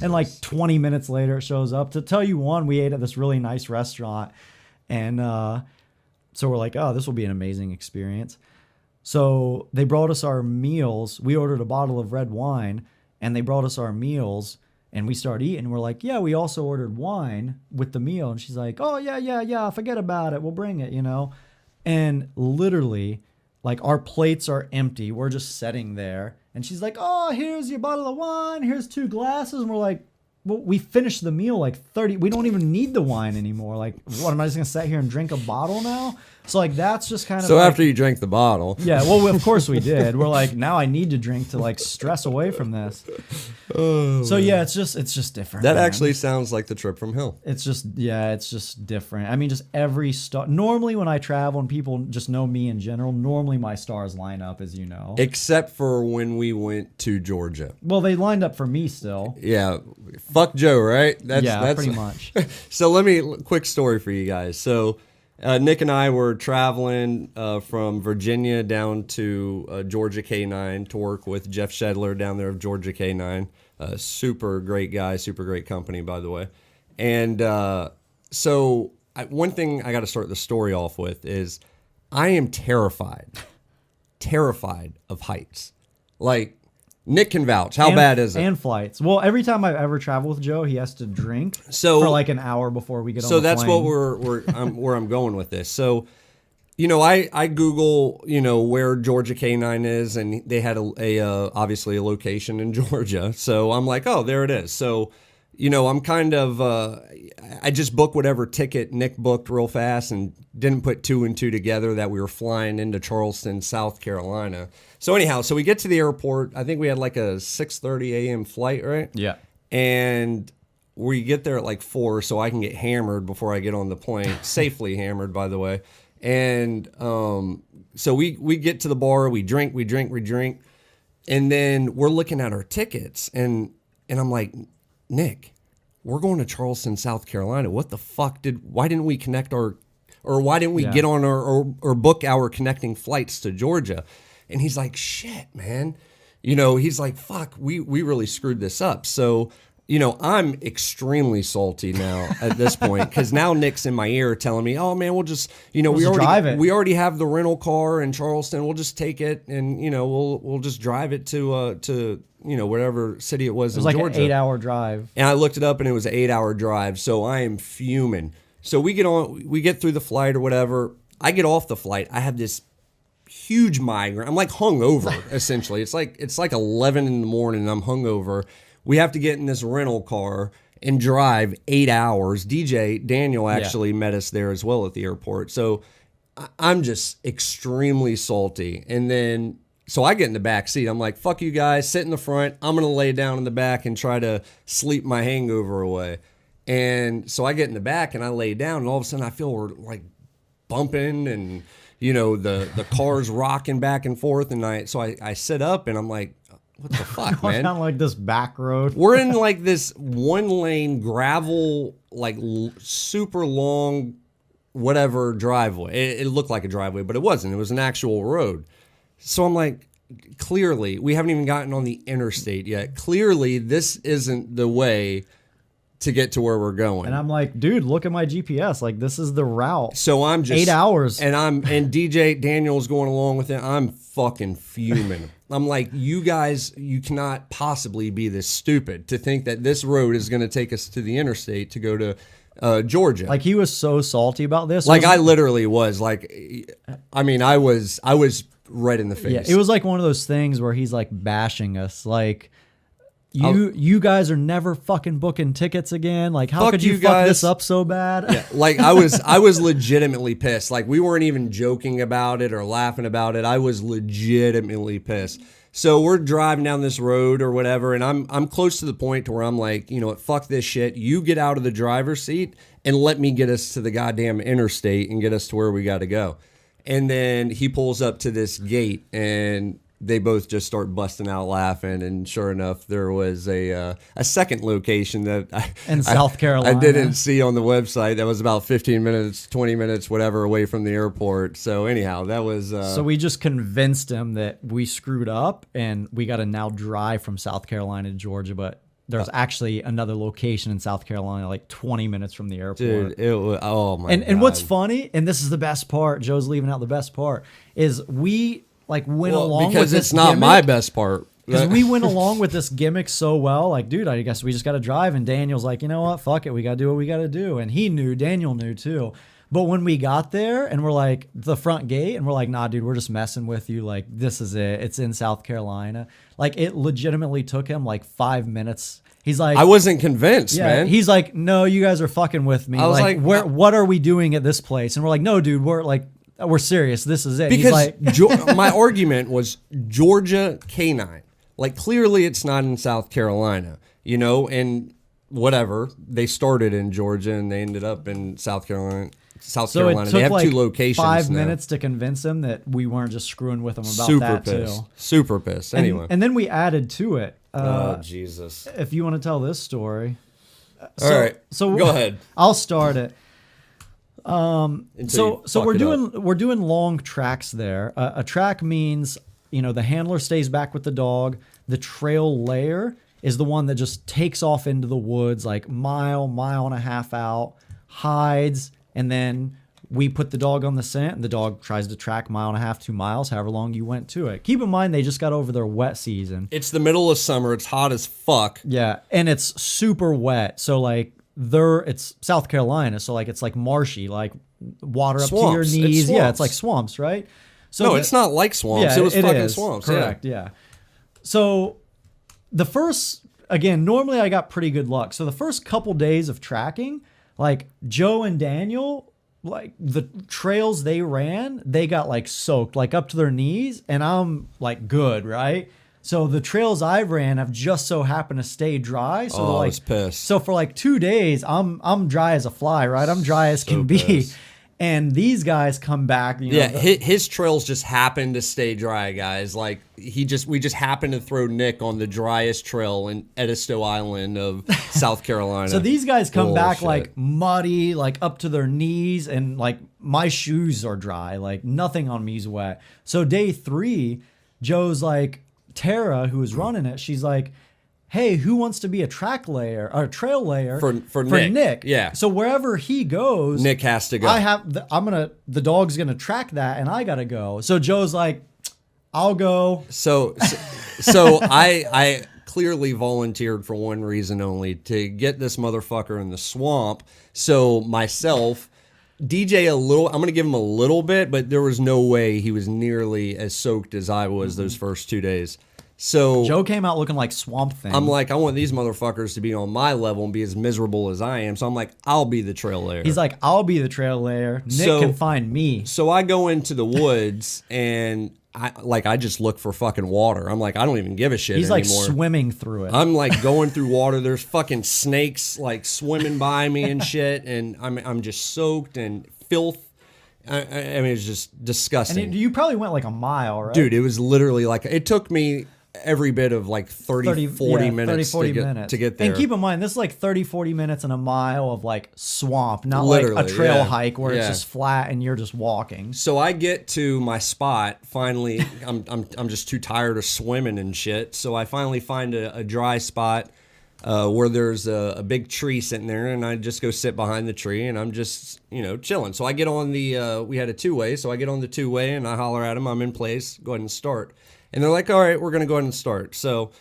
Speaker 3: and like 20 minutes later it shows up. To tell you one, we ate at this really nice restaurant. And, so we're like, this will be an amazing experience. So they brought us our meals. We ordered a bottle of red wine and they brought us our meals. And we start eating. We're like, yeah, we also ordered wine with the meal. And she's like, oh, yeah, forget about it. We'll bring it, And literally, like, our plates are empty. We're just sitting there. And she's like, oh, here's your bottle of wine. Here's 2 glasses. And we're like, well, we finished the meal like 30. We don't even need the wine anymore. Like, what, am I just going to sit here and drink a bottle now? So like that's just kind of
Speaker 2: So
Speaker 3: like,
Speaker 2: after you drank the bottle.
Speaker 3: yeah, well of course we did. We're like, now I need to drink to like stress away from this. So yeah, it's just different.
Speaker 2: That
Speaker 3: man.
Speaker 2: actually sounds like the trip from Hill.
Speaker 3: It's just different. I mean, just every star. Normally, when I travel and people just know me in general, normally my stars line up, as you know.
Speaker 2: Except for when we went to Georgia.
Speaker 3: Well, they lined up for me still.
Speaker 2: Yeah, fuck Joe, right?
Speaker 3: That's pretty much.
Speaker 2: So quick story for you guys. So Nick and I were traveling from Virginia down to Georgia K9 to work with Jeff Shedler down there of Georgia K9. Super great guy, super great company, by the way. And one thing I got to start the story off with is I am terrified of heights. Like, Nick can vouch. How bad is it?
Speaker 3: And flights. Well, every time I've ever traveled with Joe, he has to drink for like an hour before we get on the plane.
Speaker 2: So that's what where I'm going with this. So, I Google, where Georgia K9 is, and they had obviously a location in Georgia. So I'm like, oh, there it is. So, I'm kind of, I just booked whatever ticket Nick booked real fast and didn't put two and two together that we were flying into Charleston, South Carolina. So anyhow, we get to the airport. I think we had like a 6:30 a.m. flight, right?
Speaker 3: Yeah.
Speaker 2: And we get there at like 4 so I can get hammered before I get on the plane. Safely hammered, by the way. And so we get to the bar, we drink. And then we're looking at our tickets. And I'm like, Nick, we're going to Charleston, South Carolina. What the fuck why didn't we connect why didn't we get on or book our connecting flights to Georgia? And he's like, shit, man. He's like, fuck, we really screwed this up. So, I'm extremely salty now at this point because now Nick's in my ear telling me, oh, man, we'll just, we already have the rental car in Charleston. We'll just take it and, we'll just drive it to whatever city it was in Georgia.
Speaker 3: It was like an 8-hour drive.
Speaker 2: And I looked it up and it was an 8-hour drive. So I am fuming. So we get through the flight or whatever. I get off the flight. I have this huge migraine. I'm like hungover, essentially. It's like 11 in the morning and I'm hungover. We have to get in this rental car and drive 8 hours. Daniel actually met us there as well at the airport. So I'm just extremely salty. And then, so I get in the back seat. I'm like, fuck you guys, sit in the front. I'm going to lay down in the back and try to sleep my hangover away. And so I get in the back and I lay down and all of a sudden I feel we're like bumping and the car's rocking back and forth, and I sit up and I'm like, what the fuck, man?
Speaker 3: Down like this back road.
Speaker 2: We're in like this 1-lane gravel, like super long, whatever driveway. It looked like a driveway, but it wasn't. It was an actual road. So I'm like, clearly, we haven't even gotten on the interstate yet. Clearly, this isn't the way to get to where we're going.
Speaker 3: And I'm like, dude, look at my GPS. Like, this is the route.
Speaker 2: So I'm just
Speaker 3: 8 hours.
Speaker 2: And DJ Daniel's going along with it. I'm fucking fuming. I'm like, you guys, you cannot possibly be this stupid to think that this road is going to take us to the interstate to go to Georgia.
Speaker 3: Like, he was so salty about this.
Speaker 2: Like, I literally was. Like, I mean, I was red in the face.
Speaker 3: Yeah, it was like one of those things where he's like bashing us. Like, you guys are never fucking booking tickets again. Like, how could you fuck this up so bad?
Speaker 2: Yeah, like I was legitimately pissed. Like, we weren't even joking about it or laughing about it. I was legitimately pissed. So we're driving down this road or whatever, and I'm close to the point to where I'm like, you know what, fuck this shit. You get out of the driver's seat and let me get us to the goddamn interstate and get us to where we got to go. And then he pulls up to this gate and they both just start busting out laughing, and sure enough, there was a second location that
Speaker 3: in South Carolina
Speaker 2: I didn't see on the website that was about 15 minutes, 20 minutes, whatever, away from the airport. So anyhow, that was...
Speaker 3: So we just convinced him that we screwed up, and we got to now drive from South Carolina to Georgia, but there's actually another location in South Carolina, like 20 minutes from the airport.
Speaker 2: Dude, it was... Oh, my God.
Speaker 3: And what's funny, and this is the best part, Joe's leaving out the best part, is we... like went along
Speaker 2: because
Speaker 3: with
Speaker 2: it's
Speaker 3: this
Speaker 2: not
Speaker 3: gimmick,
Speaker 2: my best part.
Speaker 3: Because we went along with this gimmick so well. Like, dude, I guess we just got to drive. And Daniel's like, you know what? Fuck it. We got to do what we got to do. And he knew. Daniel knew too. But when we got there and we're like the front gate and we're like, nah, dude, we're just messing with you. Like, this is it. It's in South Carolina. Like, it legitimately took him like 5 minutes. He's like,
Speaker 2: I wasn't convinced, man.
Speaker 3: He's like, no, you guys are fucking with me.
Speaker 2: I was
Speaker 3: like what are we doing at this place? And we're like, no, dude, we're like, we're serious. This is it.
Speaker 2: Because
Speaker 3: He's like,
Speaker 2: my argument was Georgia canine. Like, clearly it's not in South Carolina, and whatever. They started in Georgia and they ended up in South Carolina.
Speaker 3: so it took
Speaker 2: They have
Speaker 3: like
Speaker 2: 2 locations
Speaker 3: 5
Speaker 2: now.
Speaker 3: minutes to convince him that we weren't just screwing with him about
Speaker 2: Super
Speaker 3: that
Speaker 2: pissed.
Speaker 3: too.
Speaker 2: Super pissed. Anyway.
Speaker 3: And then we added to it.
Speaker 2: Oh, Jesus.
Speaker 3: If you want to tell this story.
Speaker 2: All right.
Speaker 3: So
Speaker 2: go ahead.
Speaker 3: I'll start it.
Speaker 2: Until
Speaker 3: So
Speaker 2: you
Speaker 3: we're
Speaker 2: fuck it up.
Speaker 3: we're doing long tracks there. A track means the handler stays back with the dog. The trail layer is the one that just takes off into the woods like mile and a half out, hides, and then we put the dog on the scent, and the dog tries to track 1.5 miles, 2 miles, however long you went to it. Keep in mind they just got over their wet season.
Speaker 2: It's the middle of summer. It's hot as fuck.
Speaker 3: Yeah, and it's super wet. So like it's South Carolina, so like it's like marshy, like water up
Speaker 2: Swamps.
Speaker 3: to your
Speaker 2: It's
Speaker 3: knees. Yeah, it's
Speaker 2: swamps.
Speaker 3: like swamps, right? So
Speaker 2: No, it's not like swamps.
Speaker 3: Yeah,
Speaker 2: it was
Speaker 3: it
Speaker 2: fucking
Speaker 3: is.
Speaker 2: swamps.
Speaker 3: Correct. Yeah. So the first, again, normally I got pretty good luck. So the first couple days of tracking, like Joe and Daniel, like the trails they ran, they got like soaked, like up to their knees, and I'm like good, right? So the trails I've ran have just so happened to stay dry. So
Speaker 2: Oh, I
Speaker 3: like,
Speaker 2: was pissed.
Speaker 3: So for like 2 days, I'm dry as a fly, right? I'm dry as can be.
Speaker 2: pissed.
Speaker 3: And these guys come back.
Speaker 2: Yeah, his trails just happened to stay dry, guys. Like we just happened to throw Nick on the driest trail in Edisto Island of South Carolina.
Speaker 3: So these guys come back
Speaker 2: Bullshit.
Speaker 3: like muddy, like up to their knees, and like my shoes are dry, like nothing on me's wet. So day 3, Joe's like, Tara, who was running it, she's like, hey, who wants to be a track layer or a trail layer
Speaker 2: for Nick? Yeah.
Speaker 3: So wherever he goes,
Speaker 2: Nick has to go.
Speaker 3: the dog's gonna track that, and I gotta go. So Joe's like, I'll go.
Speaker 2: So I clearly volunteered for one reason only, to get this motherfucker in the swamp. So myself, DJ I'm going to give him a little bit, but there was no way he was nearly as soaked as I was those first 2 days. So
Speaker 3: Joe came out looking like Swamp Thing.
Speaker 2: I'm like, I want these motherfuckers to be on my level and be as miserable as I am. So I'm like, I'll be the trail layer.
Speaker 3: He's like, I'll be the trail layer. Nick can find me.
Speaker 2: So I go into the woods and I just look for fucking water. I'm like, I don't even give a shit
Speaker 3: He's
Speaker 2: anymore.
Speaker 3: like swimming through it.
Speaker 2: I'm like going through water. There's fucking snakes like swimming by me and shit, and I'm just soaked and filth. I mean, it's just disgusting.
Speaker 3: and you probably went like a mile, right?
Speaker 2: Dude, it was literally like, it took me every bit of like 40 minutes
Speaker 3: 40
Speaker 2: to
Speaker 3: minutes.
Speaker 2: get there.
Speaker 3: And keep in mind, this is like 30, 40 minutes and a mile of like swamp, not
Speaker 2: Literally,
Speaker 3: like a trail
Speaker 2: yeah.
Speaker 3: hike where
Speaker 2: Yeah.
Speaker 3: it's just flat and you're just walking.
Speaker 2: So I get to my spot. Finally, I'm just too tired of swimming and shit. So I finally find a dry spot where there's a big tree sitting there, and I just go sit behind the tree, and I'm just chilling. So I get on the we had a 2-way, so I get on the 2-way and I holler at them, I'm in place, go ahead and start. And they're like, all right, we're gonna go ahead and start. So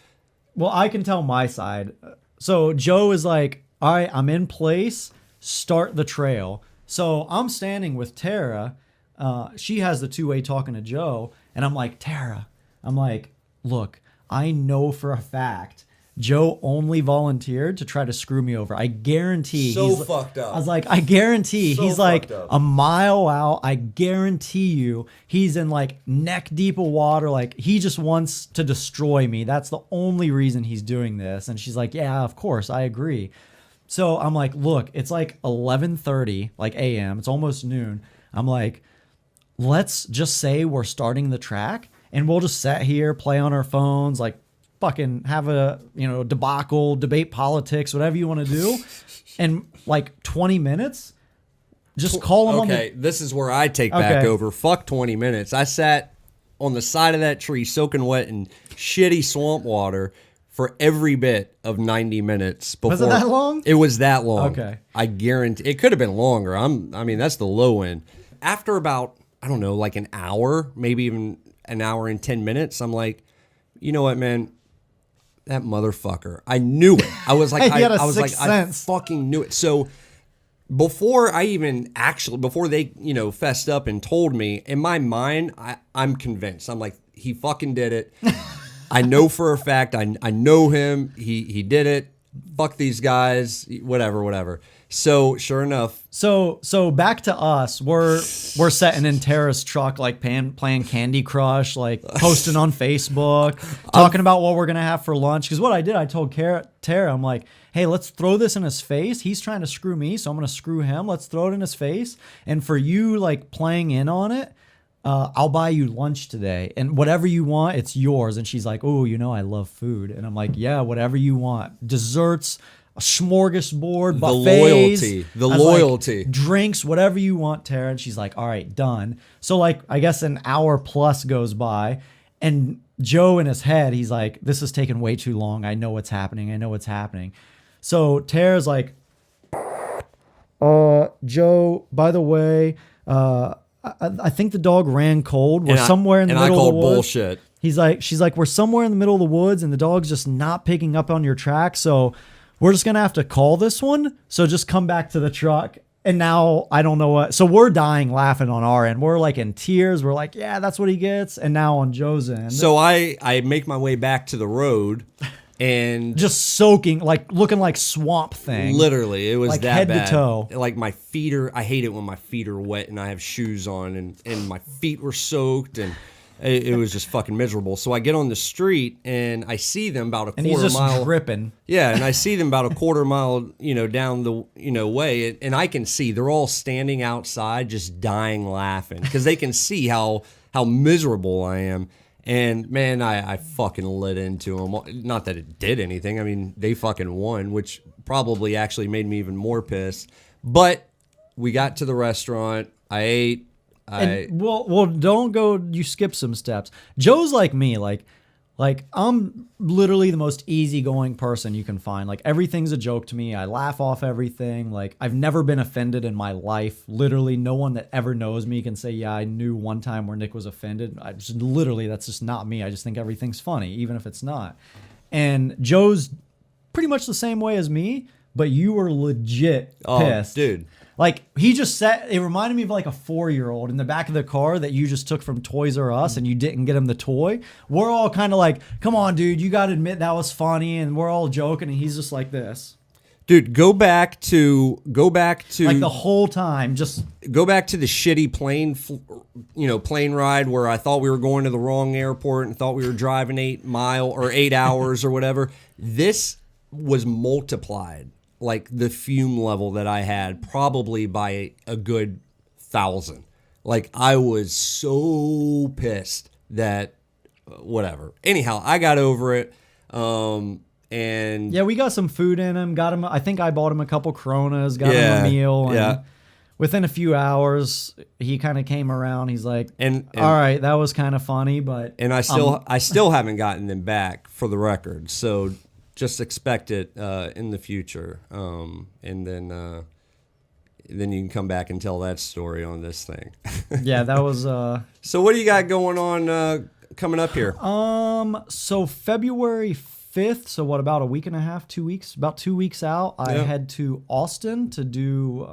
Speaker 3: Well, I can tell my side. So Joe is like, all right, I'm in place, start the trail. So I'm standing with Tara. She has the 2-way talking to Joe. And I'm like, Tara, look, I know for a fact Joe only volunteered to try to screw me over. I guarantee
Speaker 2: So fucked up.
Speaker 3: I was like, I guarantee
Speaker 2: So
Speaker 3: he's like
Speaker 2: fucked up.
Speaker 3: a mile out. I guarantee you he's in like neck deep of water. Like he just wants to destroy me. That's the only reason he's doing this. And she's like, yeah, of course, I agree. So I'm like, look, it's like 11:30 like a.m. It's almost noon. I'm like, let's just say we're starting the track and we'll just sit here, play on our phones, like fucking have a debacle, debate politics, whatever you want to do. And like 20 minutes, just call him on the...
Speaker 2: Okay, this is where I take back
Speaker 3: Okay.
Speaker 2: over. Fuck 20 minutes. I sat on the side of that tree soaking wet in shitty swamp water for every bit of 90 minutes. Before,
Speaker 3: Was it that long?
Speaker 2: It was that long.
Speaker 3: Okay.
Speaker 2: I guarantee it could have been longer. I mean, that's the low end. After about, I don't know, like an hour, maybe even an hour and 10 minutes, I'm like, you know what, man? That motherfucker. I knew it. I was like,
Speaker 3: He had a
Speaker 2: I was like,
Speaker 3: sixth
Speaker 2: I
Speaker 3: sense.
Speaker 2: fucking knew it. So before they, fessed up and told me, in my mind, I'm convinced. I'm like, he fucking did it. I know for a fact. I know him. He did it. fuck these guys, whatever. So sure enough,
Speaker 3: So back to us. We're sitting in Tara's truck, like playing Candy Crush, like posting on Facebook, talking about what we're gonna have for lunch. Because what I did, I told Tara, I'm like, hey, let's throw this in his face. He's trying to screw me, so I'm gonna screw him. Let's throw it in his face. And for you, like playing in on it, I'll buy you lunch today, and whatever you want, it's yours. And she's like, oh, I love food. And I'm like, yeah, whatever you want, desserts, a smorgasbord, buffets,
Speaker 2: the
Speaker 3: I was
Speaker 2: loyalty,
Speaker 3: like, drinks, whatever you want, Tara. And she's like, all right, done. So like, I guess an hour plus goes by, and Joe in his head, he's like, this is taking way too long. I know what's happening. So Tara's like, Joe, by the way, I think the dog ran cold. We're somewhere in the middle of the woods.
Speaker 2: Bullshit.
Speaker 3: She's like, we're somewhere in the middle of the woods, and the dog's just not picking up on your track. So we're just gonna have to call this one. So just come back to the truck. And now I don't know what. So we're dying laughing on our end. We're like in tears. We're like, yeah, that's what he gets. And now on Joe's end,
Speaker 2: So I make my way back to the road, and
Speaker 3: just soaking, like looking like Swamp Thing.
Speaker 2: literally, it was
Speaker 3: like
Speaker 2: that
Speaker 3: head
Speaker 2: bad.
Speaker 3: to toe.
Speaker 2: Like my feet are. I hate it when my feet are wet and I have shoes on, and my feet were soaked, and it was just fucking miserable. So I get on the street and I see them about a
Speaker 3: And
Speaker 2: quarter
Speaker 3: he's just
Speaker 2: mile.
Speaker 3: dripping.
Speaker 2: Yeah, and I see them about a quarter mile, down the, way, and I can see they're all standing outside just dying laughing because they can see how miserable I am. And man, I fucking lit into them. Not that it did anything. I mean, they fucking won, which probably actually made me even more pissed. But we got to the restaurant. I ate.
Speaker 3: Well, don't go. You skip some steps. Joe's like me. Like I'm literally the most easygoing person you can find. Like everything's a joke to me. I laugh off everything. Like I've never been offended in my life. Literally, no one that ever knows me can say, yeah, I knew one time where Nick was offended. That's just not me. I just think everything's funny, even if it's not. And Joe's pretty much the same way as me, but you were legit pissed.
Speaker 2: Dude.
Speaker 3: Like he just sat, it reminded me of like a 4-year-old in the back of the car that you just took from Toys R Us and you didn't get him the toy. We're all kind of like, come on, dude, you got to admit that was funny. And we're all joking. And he's just like this.
Speaker 2: Dude, go back to
Speaker 3: like the whole time. Just
Speaker 2: go back to the shitty plane ride where I thought we were going to the wrong airport and thought we were driving 8 hours or whatever. This was multiplied. Like the fume level that I had probably by a good 1,000. Like I was so pissed that whatever. Anyhow, I got over it. And
Speaker 3: yeah, we got some food in him. Got him. I think I bought him a couple Coronas. Got him a meal. And within a few hours, he kind of came around. He's like, and all right, that was kind of funny, but
Speaker 2: I still haven't gotten them back for the record. So. Just expect it in the future, and then you can come back and tell that story on this thing.
Speaker 3: Yeah, that was.
Speaker 2: So what do you got going on coming up here?
Speaker 3: So February 5th. So what? About a week and a half, 2 weeks. About 2 weeks out, I head to Austin to do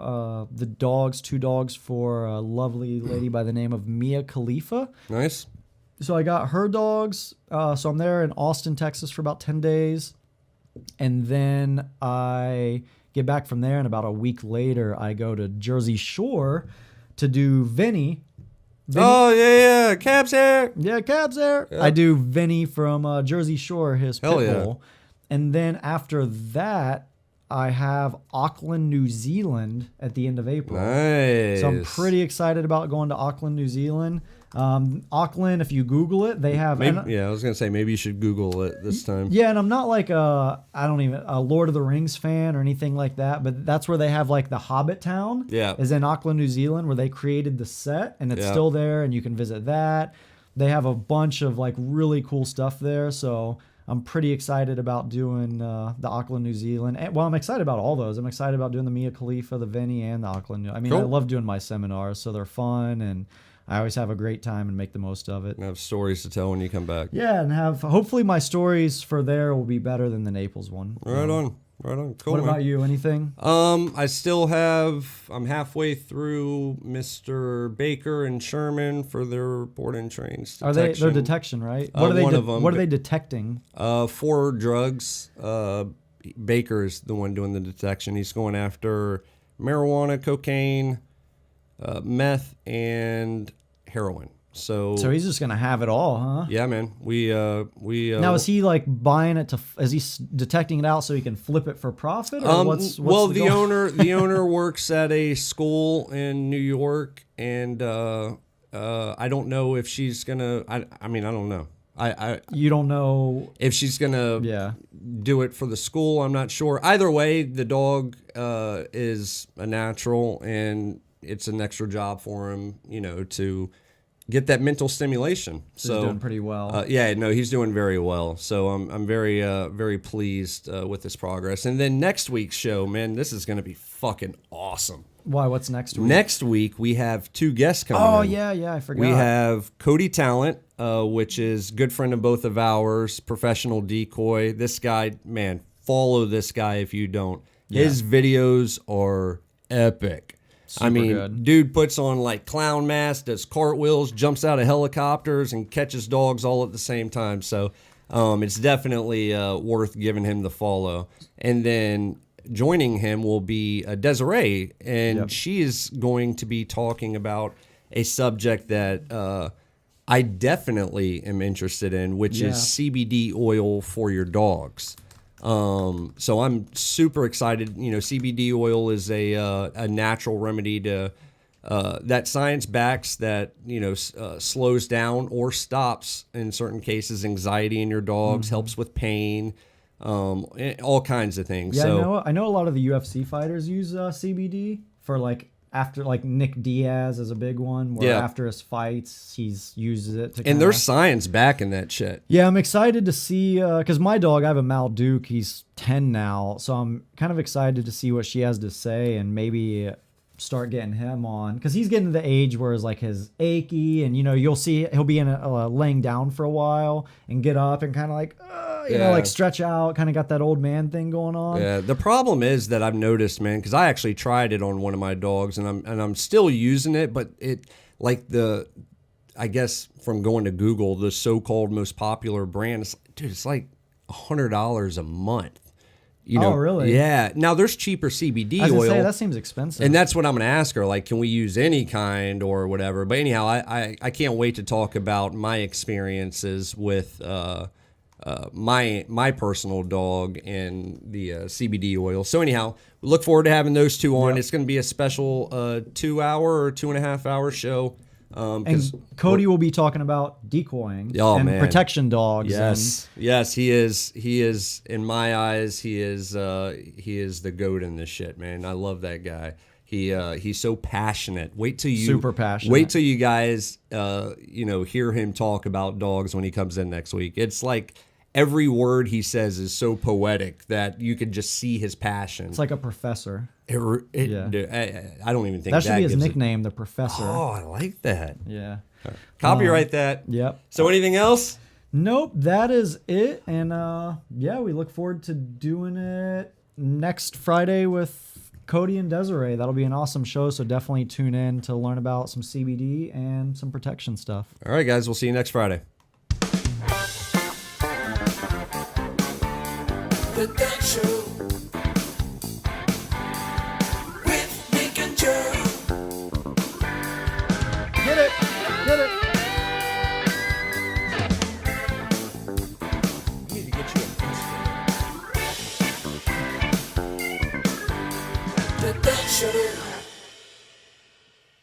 Speaker 3: the dogs, 2 dogs for a lovely lady by the name of Mia Khalifa.
Speaker 2: Nice.
Speaker 3: So I got her dogs. So I'm there in Austin, Texas for about 10 days. And then I get back from there, and about a week later, I go to Jersey Shore to do Vinny.
Speaker 2: Oh, yeah. Cab's there.
Speaker 3: Yeah, Cab's there. Yep. I do Vinny from Jersey Shore, his pit bull. And then after that, I have Auckland, New Zealand at the end of April.
Speaker 2: Nice.
Speaker 3: So I'm pretty excited about going to Auckland, New Zealand. Auckland, if you Google it, they have.
Speaker 2: I was gonna say maybe you should Google it this time.
Speaker 3: Yeah, and I'm not like a Lord of the Rings fan or anything like that, but that's where they have like the Hobbit town.
Speaker 2: Yeah,
Speaker 3: is in Auckland, New Zealand, where they created the set, and it's still there, and you can visit that. They have a bunch of like really cool stuff there, so I'm pretty excited about doing the Auckland, New Zealand. And, well, I'm excited about all those. I'm excited about doing the Mia Khalifa, the Vinny, and the Auckland. I mean, cool. I love doing my seminars, so they're fun, and I always have a great time and make the most of it.
Speaker 2: And have stories to tell when you come back.
Speaker 3: Yeah, and hopefully my stories for there will be better than the Naples one.
Speaker 2: Right on. Cool.
Speaker 3: What about you? Anything?
Speaker 2: I'm halfway through Mr. Baker and Sherman for their board and trains detection.
Speaker 3: They're detection, right? What are they?
Speaker 2: One of them.
Speaker 3: What are they detecting?
Speaker 2: 4 drugs. Baker is the one doing the detection. He's going after marijuana, cocaine, meth, and heroin. So
Speaker 3: he's just gonna have it all, huh?
Speaker 2: yeah, man. We
Speaker 3: Now is he like buying it to? Is he detecting it out so he can flip it for profit? Or what's
Speaker 2: well,
Speaker 3: the
Speaker 2: the
Speaker 3: goal?
Speaker 2: owner works at a school in New York, and I don't know if she's gonna. I mean, I don't know.
Speaker 3: You don't know.
Speaker 2: If she's gonna
Speaker 3: Yeah.
Speaker 2: do it for the school, I'm not sure. Either way, the dog is a natural, and it's an extra job for him, to get that mental stimulation. So
Speaker 3: He's doing pretty well.
Speaker 2: yeah, no, he's doing very well. So I'm very very pleased with his progress. And then next week's show, man, this is gonna be fucking awesome.
Speaker 3: Why? What's next week?
Speaker 2: Next week we have 2 guests coming.
Speaker 3: Oh
Speaker 2: in.
Speaker 3: yeah, I forgot.
Speaker 2: We have Cody Talent, which is good friend of both of ours, professional decoy. This guy, man, follow this guy if you don't. His videos are epic. I mean,
Speaker 3: good.
Speaker 2: dude puts on like clown mask, does cartwheels, jumps out of helicopters, and catches dogs all at the same time. So it's definitely worth giving him the follow. And then joining him will be Desiree, and she is going to be talking about a subject that I definitely am interested in, which is CBD oil for your dogs. So I'm super excited. CBD oil is a natural remedy to that science backs that slows down or stops in certain cases anxiety in your dogs, helps with pain. All kinds of things.
Speaker 3: Yeah,
Speaker 2: So
Speaker 3: I know a lot of the UFC fighters use CBD for after Nick Diaz is a big one where after his fights he's uses it to.
Speaker 2: And there's science backing that shit.
Speaker 3: Yeah, I'm excited to see because my dog, I have a Malduke, he's 10 now, so I'm kind of excited to see what she has to say and maybe start getting him on because he's getting to the age where it's like his achy and you'll see he'll be in laying down for a while and get up and kind of like stretch out, kind of got that old man thing going on.
Speaker 2: Yeah, the problem is that I've noticed, man, because I actually tried it on one of my dogs and I'm still using it, but it I guess from going to Google, the so-called most popular brand, it's like $100 a month.
Speaker 3: Oh, really?
Speaker 2: Yeah. Now there's cheaper CBD
Speaker 3: I was gonna
Speaker 2: oil.
Speaker 3: say, that seems expensive.
Speaker 2: And that's what I'm going to ask her. Like, can we use any kind or whatever? But anyhow, I can't wait to talk about my experiences with my personal dog and the CBD oil. So anyhow, we look forward to having those 2 on. It's going to be a special 2-hour or 2.5-hour show.
Speaker 3: And Cody will be talking about decoying and protection dogs.
Speaker 2: Yes, he is. In my eyes, he is the goat in this shit, man. I love that guy. He's so passionate. Super passionate. Wait till you guys hear him talk about dogs when he comes in next week. It's like every word he says is so poetic that you could just see his passion.
Speaker 3: It's like a professor.
Speaker 2: Dude, I don't even think
Speaker 3: that should be his nickname, the professor.
Speaker 2: Oh, I like that.
Speaker 3: Yeah.
Speaker 2: Copyright that.
Speaker 3: Yep.
Speaker 2: So anything else?
Speaker 3: Nope, that is it. And we look forward to doing it next Friday with Cody and Desiree. That'll be an awesome show, so definitely tune in to learn about some CBD and some protection stuff.
Speaker 2: All right, guys, we'll see you next Friday.
Speaker 1: The Dog Show with Nick and Joe.
Speaker 3: Get it! Get it!
Speaker 2: We need to get you a piece.
Speaker 1: The Dog Show.